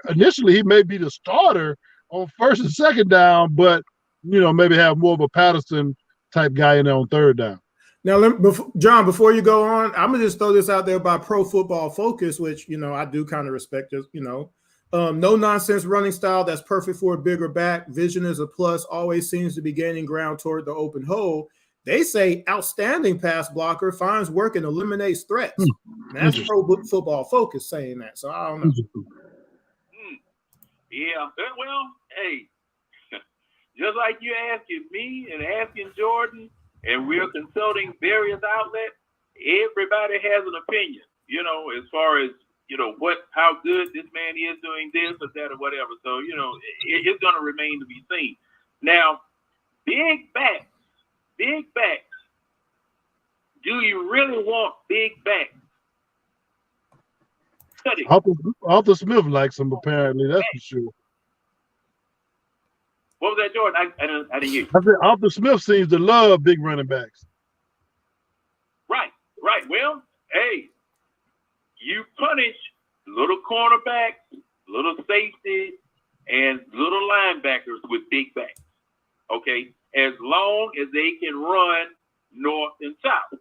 Speaker 3: initially he may be the starter on 1st and 2nd down, but maybe have more of a Patterson type guy in there on third down.
Speaker 2: Now, John, before you go on, I'm going to just throw this out there by Pro Football Focus, which, I do kind of respect it, no nonsense running style that's perfect for a bigger back. Vision is a plus, always seems to be gaining ground toward the open hole. They say outstanding pass blocker, finds work and eliminates threats. That's Pro Football Focus saying that. So I don't know.
Speaker 4: Yeah. Well, hey, just like you're asking me and asking Jordan, and we're consulting various outlets, everybody has an opinion, as far as, how good this man is doing this or that or whatever. So, it's going to remain to be seen. Now, big backs. Do you really want big backs?
Speaker 3: Arthur Smith likes him, apparently. That's for sure.
Speaker 4: What was that, Jordan? I didn't hear you.
Speaker 3: I said Arthur Smith seems to love big running backs.
Speaker 4: Right. Well, hey, you punish little cornerbacks, little safeties, and little linebackers with big backs. Okay? As long as they can run north and south.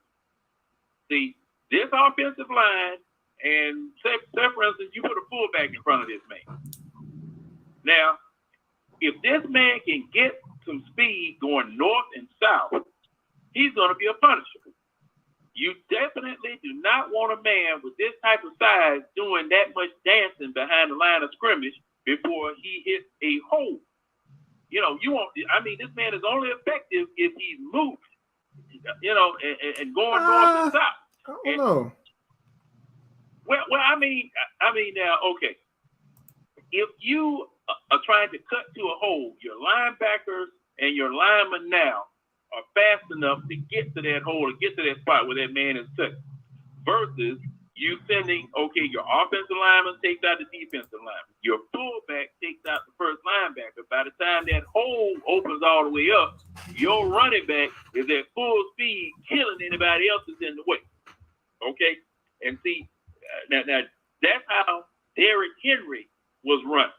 Speaker 4: See, this offensive line, and say for instance, you put a fullback in front of this man. Now, if this man can get some speed going north and south, he's going to be a punisher. You definitely do not want a man with this type of size doing that much dancing behind the line of scrimmage before he hits a hole. This man is only effective if he's moving, and going north and south.
Speaker 2: I don't know.
Speaker 4: Well, now, okay. If you are trying to cut to a hole, your linebackers and your linemen now are fast enough to get to that hole, to get to that spot where that man is cut, versus you sending, your offensive lineman takes out the defensive lineman. Your fullback takes out the first linebacker. By the time that hole opens all the way up, your running back is at full speed, killing anybody else that's in the way. Okay? And see, now that's how Derrick Henry was run.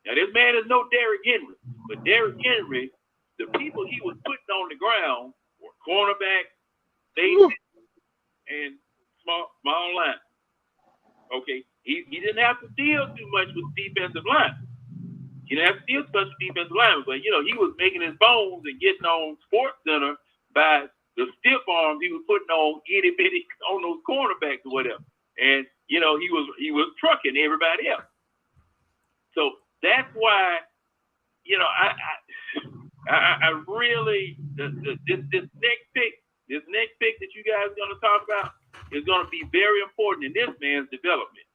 Speaker 4: Now, this man is no Derrick Henry, but Derrick Henry, the people he was putting on the ground were cornerback, safety, and small line. Okay, he didn't have to deal too much with defensive line. He didn't have to deal too much with defensive line, but he was making his bones and getting on Sports Center by the stiff arms he was putting on itty bitty on those cornerbacks or whatever. And he was trucking everybody else. So that's why, I really this next pick that you guys are going to talk about is going to be very important in this man's development,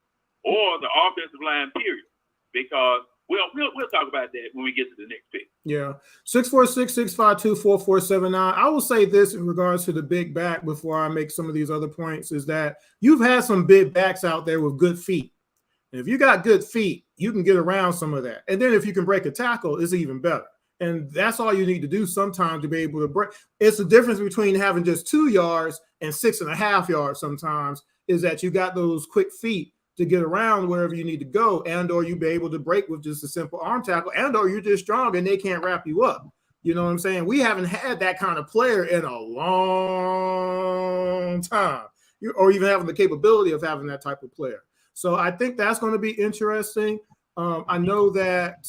Speaker 4: or the offensive line period, because we'll talk about that when we get to the next pick.
Speaker 2: Yeah, 646-652-4479. I will say this in regards to the big back before I make some of these other points, is that you've had some big backs out there with good feet. And if you got good feet, you can get around some of that. And then if you can break a tackle, it's even better. And that's all you need to do sometimes to be able to break. It's the difference between having just 2 yards and 6.5 yards sometimes, is that you got those quick feet to get around wherever you need to go, and or you be able to break with just a simple arm tackle, and or you're just strong and they can't wrap you up. You know what I'm saying? We haven't had that kind of player in a long time, or even having the capability of having that type of player. So I think that's going to be interesting. I know that,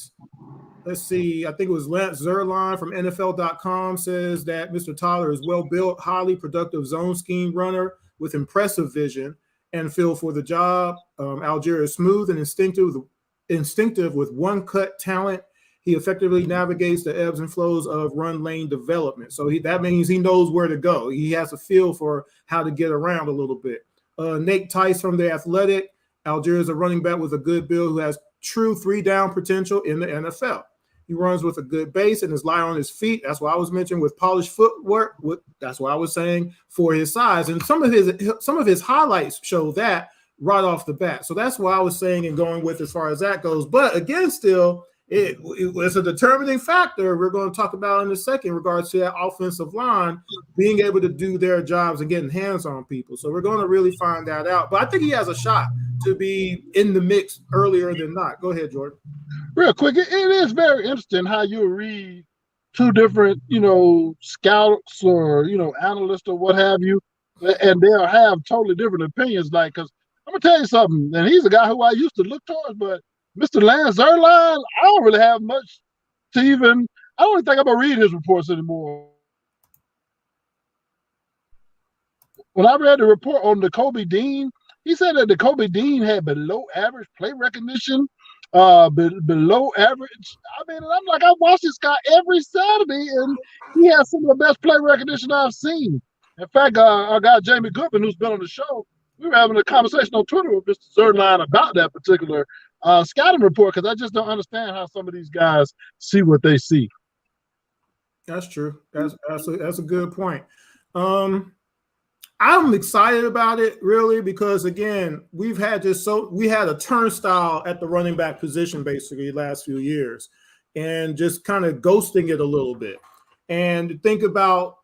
Speaker 2: let's see, I think it was Lance Zerline from NFL.com says that Mr. Tyler is well-built, highly productive zone scheme runner with impressive vision and feel for the job. Algier is smooth and instinctive with one-cut talent. He effectively navigates the ebbs and flows of run lane development. So that means he knows where to go. He has a feel for how to get around a little bit. Nate Tice from The Athletic. Algier is a running back with a good build who has true 3-down potential in the NFL. He runs with a good base and is light on his feet. That's why I was mentioning with polished footwork. That's why I was saying for his size. And some of his highlights show that right off the bat. So that's why I was saying and going with as far as that goes. But again, still, it's a determining factor we're going to talk about in a second in regards to that offensive line being able to do their jobs and getting hands on people. So we're going to really find that out. But I think he has a shot to be in the mix earlier than not. Go ahead, Jordan.
Speaker 3: Real quick, it is very interesting how you read two different, scouts or, analysts or what have you, and they'll have totally different opinions. Like, because I'm going to tell you something, and he's a guy who I used to look towards, but Mr. Lance Zierlein, I don't really have much to even, I don't even think I'm going to read his reports anymore. When I read the report on the Kobe Dean, he said that the Kobe Dean had below average play recognition, below average. I mean, and I'm like, I watch this guy every Saturday, and he has some of the best play recognition I've seen. In fact, our guy Jamie Goodman, who's been on the show, we were having a conversation on Twitter with Mr. Zierlein about that particular scouting report, because I just don't understand how some of these guys see what they see.
Speaker 2: That's true. That's a good point. I'm excited about it, really, because again, we had a turnstile at the running back position basically the last few years, and just kind of ghosting it a little bit. And think about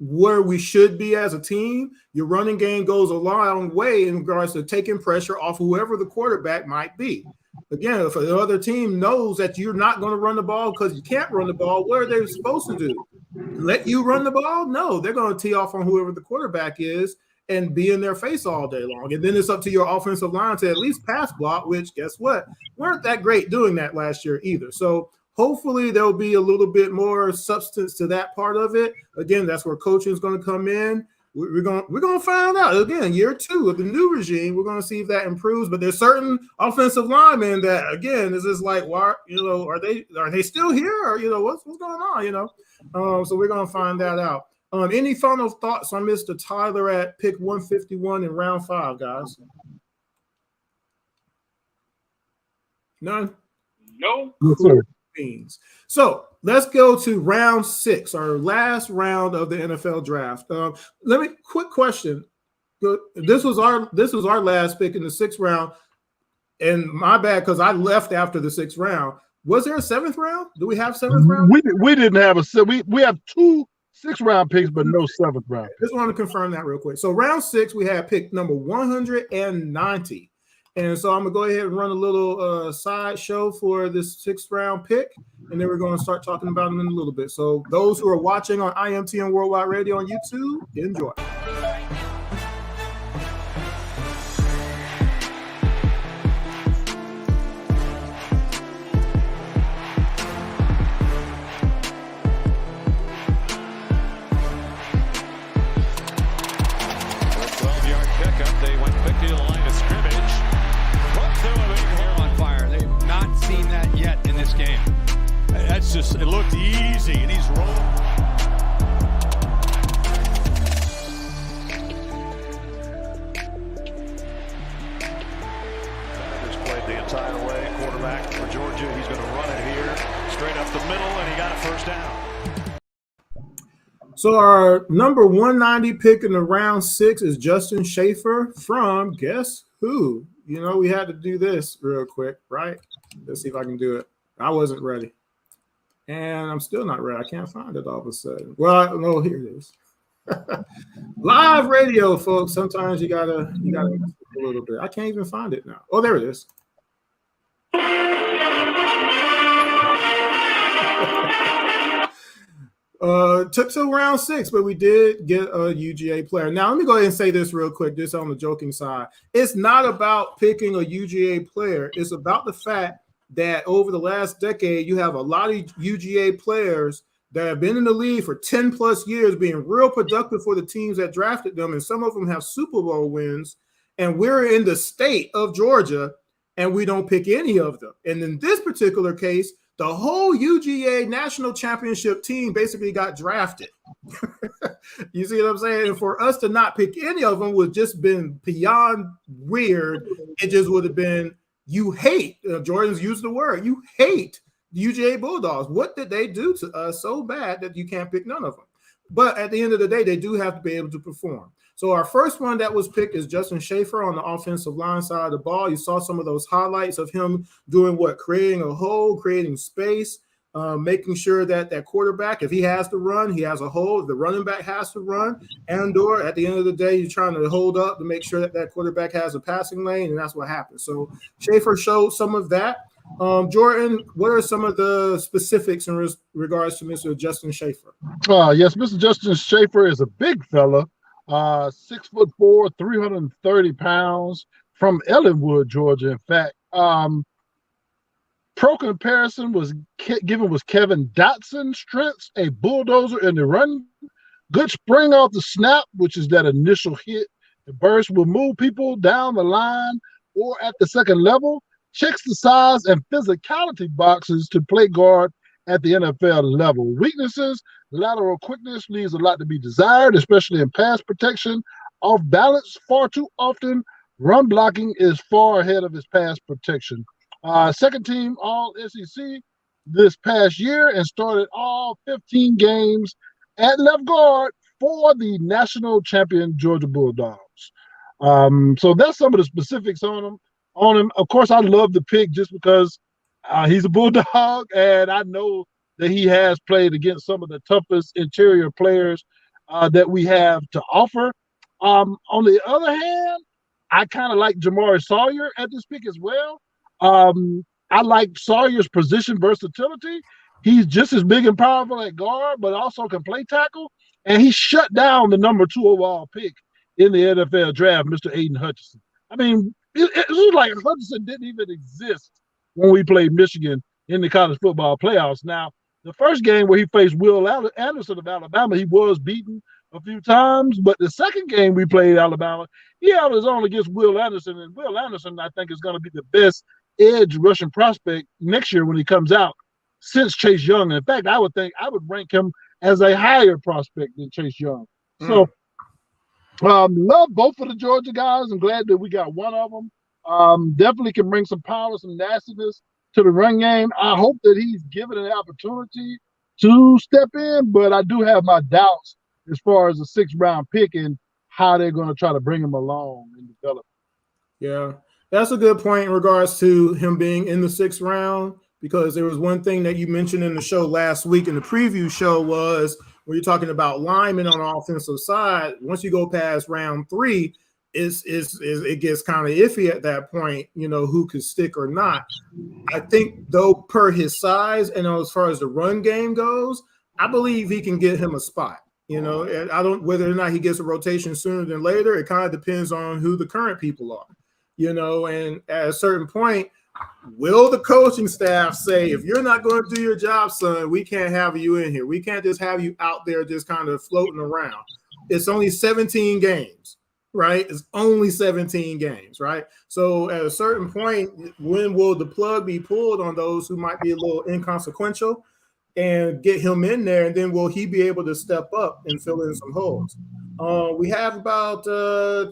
Speaker 2: where we should be as a team. Your running game goes a long way in regards to taking pressure off whoever the quarterback might be. Again, if the other team knows that you're not going to run the ball because you can't run the ball, what are they supposed to do? Let you run the ball? No, they're going to tee off on whoever the quarterback is and be in their face all day long. And then it's up to your offensive line to at least pass block, which, guess what? Weren't that great doing that last year either. So hopefully there'll be a little bit more substance to that part of it. Again, that's where coaching is going to come in. We're going to find out. Again, year 2 of the new regime, we're going to see if that improves. But there's certain offensive linemen that, again, is just like, why, are they still here, or what's going on? So we're going to find that out. Any final thoughts on Mr. Tyler at pick 151 in round 5, guys? None.
Speaker 4: No.
Speaker 3: Yes, sir.
Speaker 2: So let's go to round 6, our last round of the NFL draft. Quick question. This was our last pick in the 6th round, and my bad because I left after the 6th round. Was there a 7th round? Do we have 7th round?
Speaker 3: We didn't have we have 2 6th-round picks, but no 7th round.
Speaker 2: Just want to confirm that real quick. So round 6, we had pick number 190. And so I'm going to go ahead and run a little side show for this 6th round pick, and then we're going to start talking about them in a little bit. So those who are watching on IMTN Worldwide Radio on YouTube, enjoy.
Speaker 5: It looked easy, and he's rolling.
Speaker 8: Sanders played the entire way. Quarterback for Georgia. He's going to run it here, straight up the middle, and he got a first down.
Speaker 2: So our number 190 pick in the round 6 is Justin Schaefer from guess who? We had to do this real quick, right? Let's see if I can do it. I wasn't ready. And I'm still not ready. I can't find it all of a sudden. Well, no, here it is. Live radio, folks. Sometimes you gotta a little bit. I can't even find it now. Oh, there it is. Took to round 6, but we did get a UGA player. Now, let me go ahead and say this real quick, just on the joking side. It's not about picking a UGA player. It's about the fact that over the last decade, you have a lot of UGA players that have been in the league for 10 plus years, being real productive for the teams that drafted them. And some of them have Super Bowl wins. And we're in the state of Georgia, and we don't pick any of them. And in this particular case, the whole UGA national championship team basically got drafted. You see what I'm saying? And for us to not pick any of them would just been beyond weird. It just would have been, you hate, Jordan's used the word, you hate the UGA Bulldogs. What did they do to us so bad that you can't pick none of them? But at the end of the day, they do have to be able to perform. So our first one that was picked is Justin Schaefer on the offensive line side of the ball. You saw some of those highlights of him doing what? Creating a hole, creating space. making sure that that quarterback, if he has to run, he has a hold. The running back has to run, and/or at the end of the day, you're trying to hold up to make sure that that quarterback has a passing lane, and that's what happens. So Schaefer showed some of that. Jordan, what are some of the specifics in regards to Mr. Justin Schaefer?
Speaker 3: Yes, Mr. Justin Schaefer is a big fella, 6'4", 330 pounds, from Ellenwood, Georgia. In fact, pro comparison was given was Kevin Dotson's strengths, a bulldozer in the run, good spring off the snap, which is that initial hit. The burst will move people down the line or at the second level. Checks the size and physicality boxes to play guard at the NFL level. Weaknesses, lateral quickness leaves a lot to be desired, especially in pass protection. Off balance far too often. Run blocking is far ahead of his pass protection. Second team All-SEC this past year and started all 15 games at left guard for the national champion Georgia Bulldogs. So that's some of the specifics on him. Of course, I love the pick just because he's a Bulldog, and I know that he has played against some of the toughest interior players that we have to offer. On the other hand, I kind of like Jamari Sawyer at this pick as well. I like Sawyer's position versatility. He's just as big and powerful at guard, but also can play tackle. And he shut down the number 2 overall pick in the NFL draft, Mr. Aiden Hutchinson. I mean, it was like Hutchinson didn't even exist when we played Michigan in the college football playoffs. Now, the first game where he faced Will Anderson of Alabama, he was beaten a few times. But the second game we played Alabama, he held his own against Will Anderson. And Will Anderson, I think, is going to be the best edge rushing prospect next year when he comes out since Chase Young. In fact, I would rank him as a higher prospect than Chase Young. So, love both of the Georgia guys. I'm glad that we got one of them. Definitely can bring some power, some nastiness to the run game. I hope that he's given an opportunity to step in, but I do have my doubts as far as the 6th round pick and how they're going to try to bring him along and develop.
Speaker 2: Yeah, that's a good point in regards to him being in the 6th round, because there was one thing that you mentioned in the show last week in the preview show was when you're talking about linemen on the offensive side, once you go past round 3, it gets kind of iffy at that point, who could stick or not. I think, though, per his size and as far as the run game goes, I believe he can get him a spot. And I don't, whether or not he gets a rotation sooner than later, it kind of depends on who the current people are, and at a certain point, will the coaching staff say, if you're not going to do your job, son, we can't have you in here. We can't just have you out there just kind of floating around. It's only 17 games, right? It's only 17 games, right? So at a certain point, when will the plug be pulled on those who might be a little inconsequential and get him in there? And then will he be able to step up and fill in some holes? We have about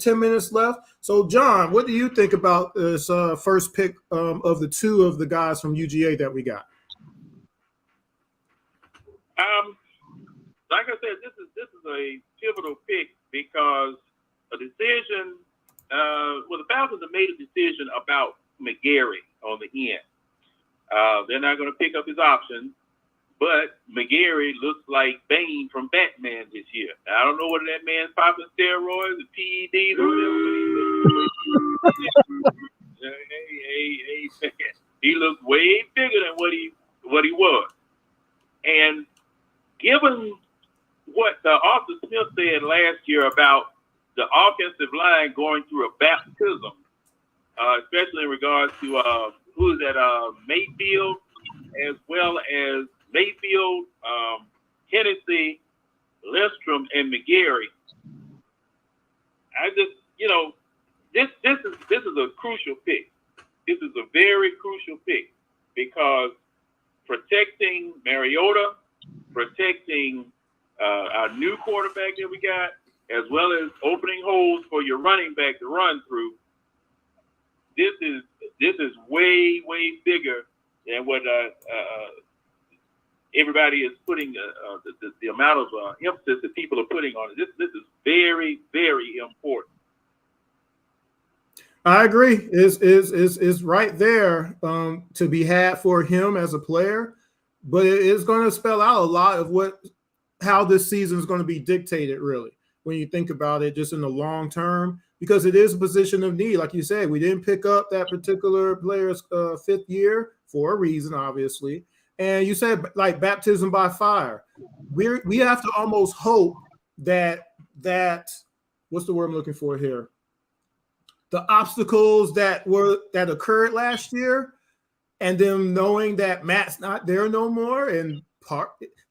Speaker 2: 10 minutes left. So, John, what do you think about this first pick of the 2 of the guys from UGA that we got?
Speaker 4: Like I said, this is a pivotal pick because a decision. The Falcons have made a decision about McGarry on the end. They're not going to pick up his option. But McGarry looks like Bane from Batman this year. I don't know whether that man's popping steroids or PEDs or whatever. Hey, he looks way bigger than what he was. And given what Arthur Smith said last year about the offensive line going through a baptism, especially in regards to who is that, Mayfield, as well as Mayfield, Hennessy, Lindstrom, and McGarry. I just, this is a crucial pick. This is a very crucial pick because protecting Mariota, protecting our new quarterback that we got, as well as opening holes for your running back to run through. This is way, way bigger than what everybody is putting the amount of emphasis that people are putting on it. This is very, very important.
Speaker 2: I agree. Is right there to be had for him as a player. but it's going to spell out a lot of how this season is going to be dictated, really, when you think about it, just in the long term, because it is a position of need. Like you said, we didn't pick up that particular player's fifth year for a reason, obviously. And you said, like, baptism by fire. We have to almost hope that what's the word I'm looking for here? The obstacles that occurred last year, and them knowing that Matt's not there no more, and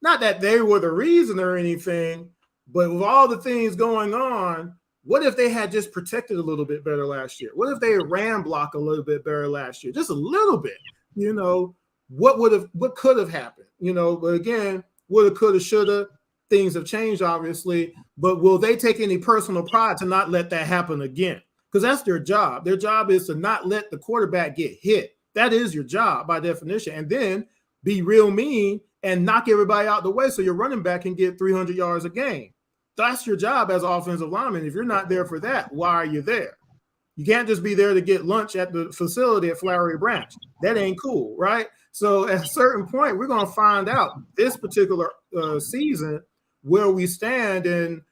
Speaker 2: not that they were the reason or anything, but with all the things going on, what if they had just protected a little bit better last year? What if they ran block a little bit better last year? Just a little bit, what could have happened? But again, woulda, coulda, shoulda, things have changed, obviously, but will they take any personal pride to not let that happen again? Because that's their job. Their job is to not let the quarterback get hit. That is your job by definition. And then be real mean and knock everybody out the way so your running back can get 300 yards a game. That's your job as an offensive lineman. If you're not there for that, why are you there? You can't just be there to get lunch at the facility at Flowery Branch. That ain't cool, right? So at a certain point, we're going to find out this particular season where we stand and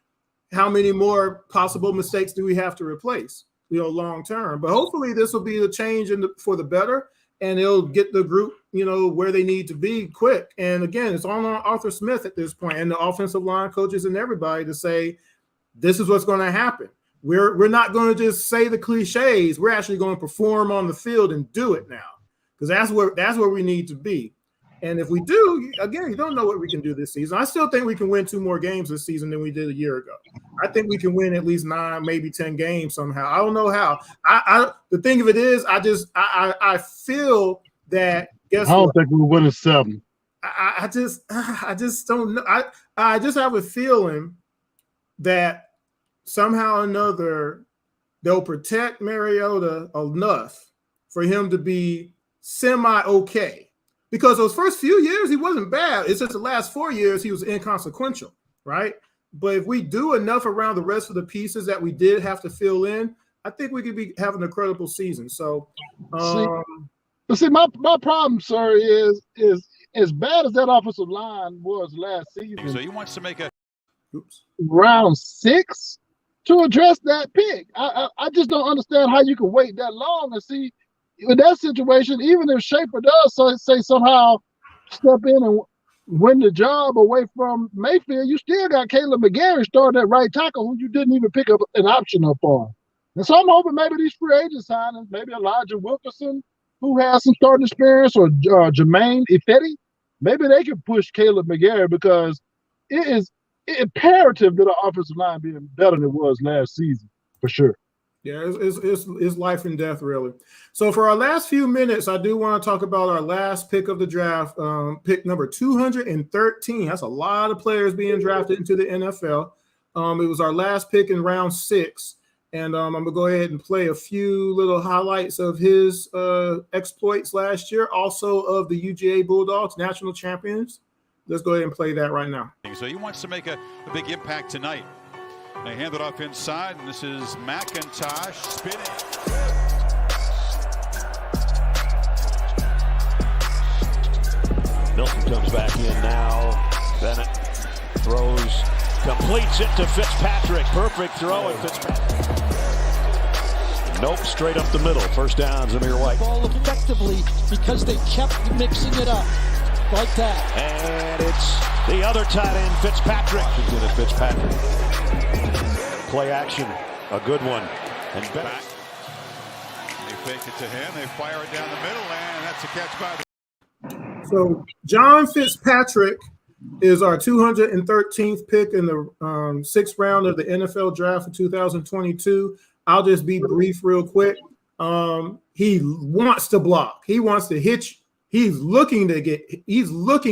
Speaker 2: how many more possible mistakes do we have to replace, long term. But hopefully this will be the change for the better, and it'll get the group, where they need to be quick. And again, it's all on Arthur Smith at this point and the offensive line coaches and everybody to say, this is what's going to happen. We're not going to just say the cliches. We're actually going to perform on the field and do it now, because that's where we need to be. And if we do, again, you don't know what we can do this season. I still think we can win 2 more games this season than we did a year ago. I think we can win at least 9, maybe 10 games somehow. I don't know how. The thing of it is, I feel that. I
Speaker 3: don't think we're winning 7.
Speaker 2: I just don't know. I just have a feeling that somehow or another they'll protect Mariota enough for him to be semi-okay. Because those first few years, he wasn't bad. It's just the last 4 years he was inconsequential, right? But if we do enough around the rest of the pieces that we did have to fill in, I think we could be having a credible season. So,
Speaker 3: see, my problem, sir, is as bad as that offensive line was last season.
Speaker 5: So he wants to make
Speaker 3: round 6 to address that pick. I just don't understand how you can wait that long and see. In that situation, even if Schaefer does say somehow step in and win the job away from Mayfield, you still got Caleb McGarry starting at right tackle, who you didn't even pick up an option up on. And so I'm hoping maybe these free agent signings, maybe Elijah Wilkerson, who has some starting experience, or Jermaine Ifedi, maybe they can push Caleb McGarry, because it is imperative that the offensive line be better than it was last season, for sure.
Speaker 2: Yeah, it's life and death, really. So for our last few minutes, I do want to talk about our last pick of the draft, pick number 213. That's a lot of players being drafted into the NFL. It was our last pick in round 6. And I'm going to go ahead and play a few little highlights of his exploits last year, also of the UGA Bulldogs, national champions. Let's go ahead and play that right now.
Speaker 5: So he wants to make a big impact tonight. They hand it off inside, and this is McIntosh spinning.
Speaker 9: Milton comes back in now. Bennett throws, completes it to Fitzpatrick. Perfect throw at Fitzpatrick. Nope, straight up the middle. First down, Zamir White.
Speaker 10: Ball effectively because they kept mixing it up like that.
Speaker 9: And it's the other tight end, Fitzpatrick. Washington and Fitzpatrick. Play action, a good one. And back.
Speaker 5: They fake it to him. They fire it down the middle, and that's a catch by the.
Speaker 2: So John Fitzpatrick is our 213th pick in the 6th round of the NFL draft for 2022. I'll just be brief real quick. He wants to block. He wants to hit you. He's looking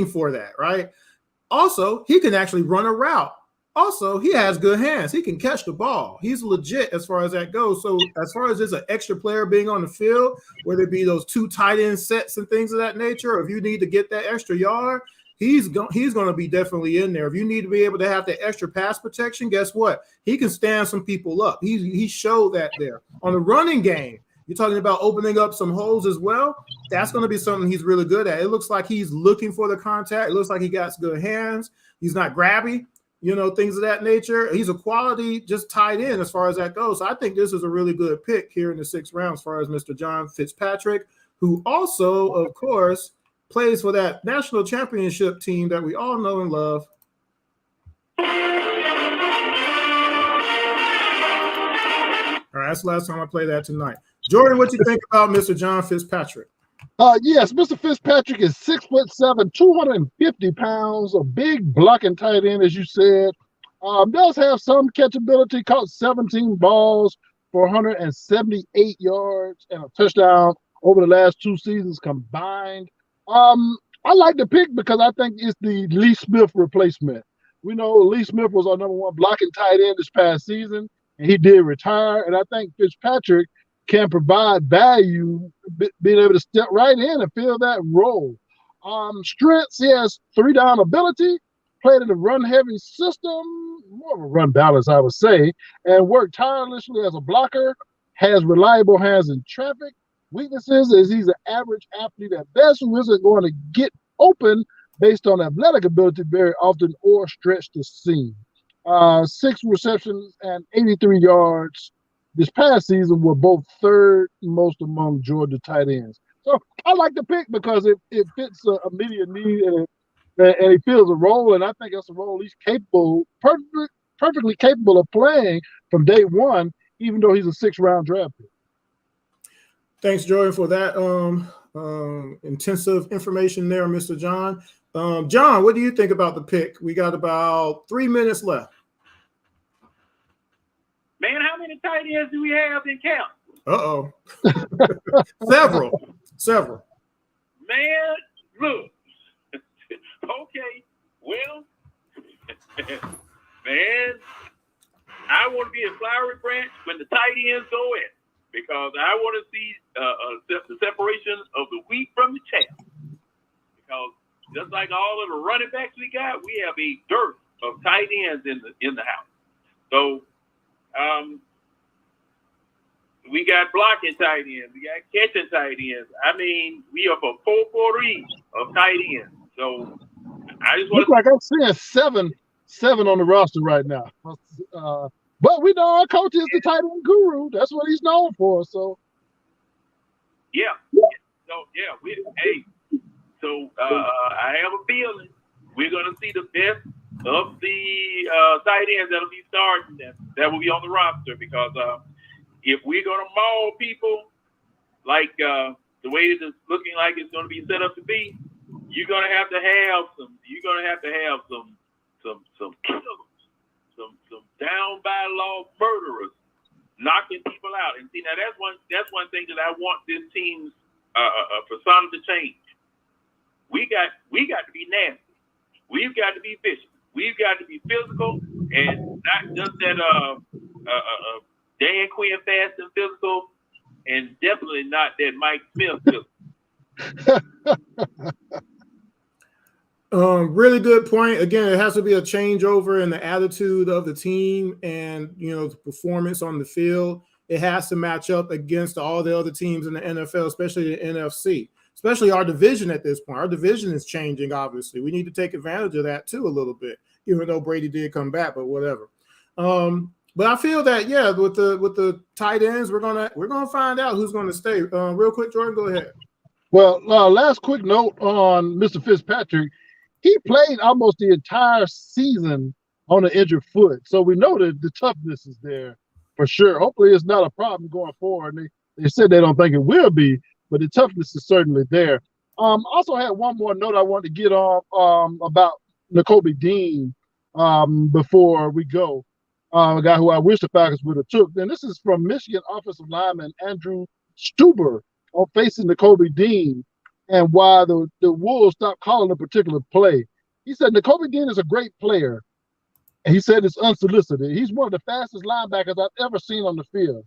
Speaker 2: for that, right? Also, he can actually run a route. Also, he has good hands. He can catch the ball. He's legit as far as that goes. So as far as just an extra player being on the field, whether it be those 2 tight end sets and things of that nature, or if you need to get that extra yard, he's going to be definitely in there. If you need to be able to have that extra pass protection, guess what? He can stand some people up. He showed that there. On the running game, You're talking about opening up some holes as well. That's going to be something he's really good at. It looks like he's looking for the contact. It looks like he got good hands. He's not grabby, things of that nature. He's a quality just tight end as far as that goes. So I think this is a really good pick here in the 6th round as far as Mr. John Fitzpatrick, who also, of course, plays for that national championship team that we all know and love. All right, that's the last time I play that tonight. Jordan, what you think about Mr. John Fitzpatrick?
Speaker 3: Yes, Mr. Fitzpatrick is 6'7", 250 pounds, a big blocking tight end, as you said. Does have some catchability, caught 17 balls for 178 yards and a touchdown over the last 2 seasons combined. I like the pick because I think it's the Lee Smith replacement. We know Lee Smith was our #1 blocking tight end this past season, and he did retire. And I think Fitzpatrick can provide value, being able to step right in and fill that role. Strengths, he has 3-down ability, played in a run-heavy system, more of a run balance, I would say, and worked tirelessly as a blocker, has reliable hands in traffic. Weaknesses is he's an average athlete at best who isn't going to get open based on athletic ability very often or stretch the seam. 6 receptions and 83 yards this past season were both 3rd most among Georgia tight ends. So I like the pick because it fits a immediate need and he fills a role, and I think that's a role he's capable, perfectly capable of playing from day one, even though he's a 6th-round draft pick.
Speaker 2: Thanks, Jordan, for that intensive information there, Mr. John. John, what do you think about the pick? We got about 3 minutes left.
Speaker 4: Man, how many tight ends do we have in camp?
Speaker 2: Uh-oh. Several.
Speaker 4: Man, look. Okay, well, man, I want to be a flowery branch when the tight ends go in because I want to see the separation of the wheat from the chaff. Because just like all of the running backs we got, we have a dearth of tight ends in the house. So, we got blocking tight ends. We got catching tight ends. I mean, we have a 4-4-3 of tight ends. So I just want
Speaker 3: to. Looks like I'm seeing seven on the roster right now. But we know our coach is the tight end guru. That's what he's known for. So
Speaker 4: yeah. So I have a feeling we're gonna see the best of the tight ends that'll be starting that will be on the roster because if we're gonna maul people like the way it is looking like it's gonna be set up to be, you're gonna have to have some killers, some down by law murderers knocking people out. And see, now that's one thing that I want this team's persona to change. We got to be nasty. We've got to be vicious. We've got to be physical and not just that Dan Quinn fast and physical, and definitely not that Mike Smith physical.
Speaker 2: Really good point. Again, it has to be a changeover in the attitude of the team and, the performance on the field. It has to match up against all the other teams in the NFL, especially the NFC, especially our division at this point. Our division is changing, obviously. We need to take advantage of that, too, a little bit, even though Brady did come back, but whatever. But I feel that, with the tight ends, we're gonna find out who's going to stay. Real quick, Jordan, go ahead.
Speaker 3: Well, last quick note on Mr. Fitzpatrick. He played almost the entire season on an injured foot. So we know that the toughness is there for sure. Hopefully it's not a problem going forward. And they said they don't think it will be, but the toughness is certainly there. Also had one more note I wanted to get on about Nakobe Dean before we go. A guy who I wish the Falcons would have took. And this is from Michigan offensive lineman Andrew Stuber on facing Nakobe Dean and why the Wolves stopped calling a particular play. He said, Nakobe Dean is a great player. And he said it's unsolicited. He's one of the fastest linebackers I've ever seen on the field.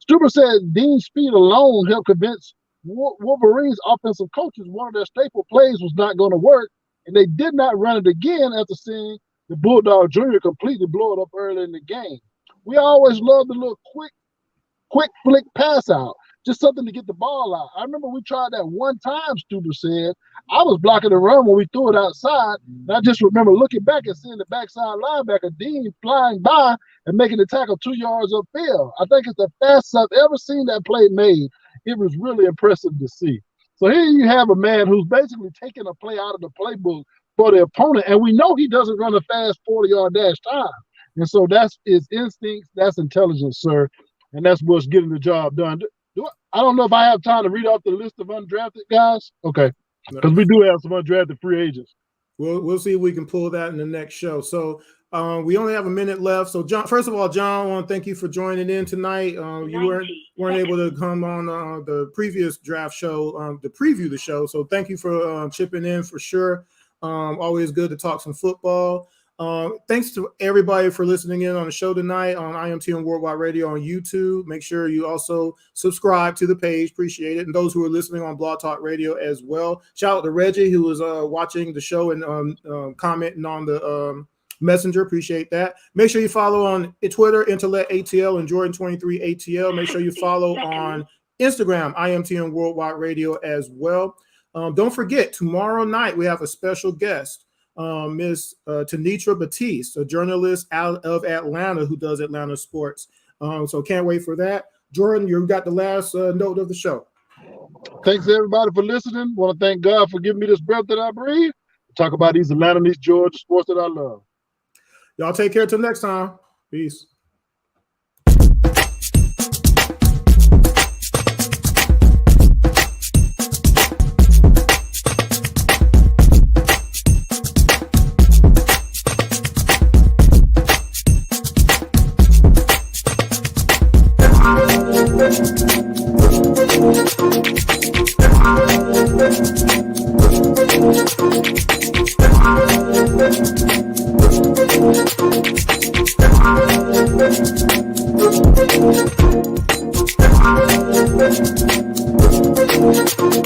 Speaker 3: Stuber said Dean's speed alone helped convince Wolverines offensive coaches one of their staple plays was not going to work, and they did not run it again after seeing the Bulldog Jr. completely blow it up early in the game. We always love the little quick flick pass out. just something to get the ball out. I remember we tried that one time, Stuber said. I was blocking the run when we threw it outside. And I just remember looking back and seeing the backside linebacker, Dean, flying by and making the tackle 2 yards upfield. I think it's the fastest I've ever seen that play made. It was really impressive to see. So here you have a man who's basically taking a play out of the playbook for the opponent, and we know he doesn't run a fast 40-yard dash time. And so that's his instincts, that's intelligence, sir, and that's what's getting the job done. I don't know if I have time to read off the list of undrafted guys. Okay, because we do have some undrafted free agents.
Speaker 2: We'll see if we can pull that in the next show. So we only have a minute left. So, John, first of all, John, I want to thank you for joining in tonight. You weren't able to come on the previous draft show to preview the show. So thank you for chipping in for sure. Always good to talk some football. Thanks to everybody for listening in on the show tonight on IMTN Worldwide Radio on YouTube. Make sure you also subscribe to the page. Appreciate it. And those who are listening on Blog Talk Radio as well. Shout out to Reggie, who was watching the show and commenting on the Messenger. Appreciate that. Make sure you follow on Twitter, Intellect ATL and Jordan23 ATL. Make sure you follow on Instagram, IMTN Worldwide Radio as well. Don't forget, tomorrow night we have a special guest, Miss Tanitra Batiste, a journalist out of Atlanta who does Atlanta sports. So can't wait for that. Jordan, you got the last note of the show.
Speaker 3: Thanks everybody for listening. Want to thank God for giving me this breath that I breathe. Talk about these Atlanta, these Georgia sports that I love.
Speaker 2: Y'all take care till next time. Peace.
Speaker 11: Thank you.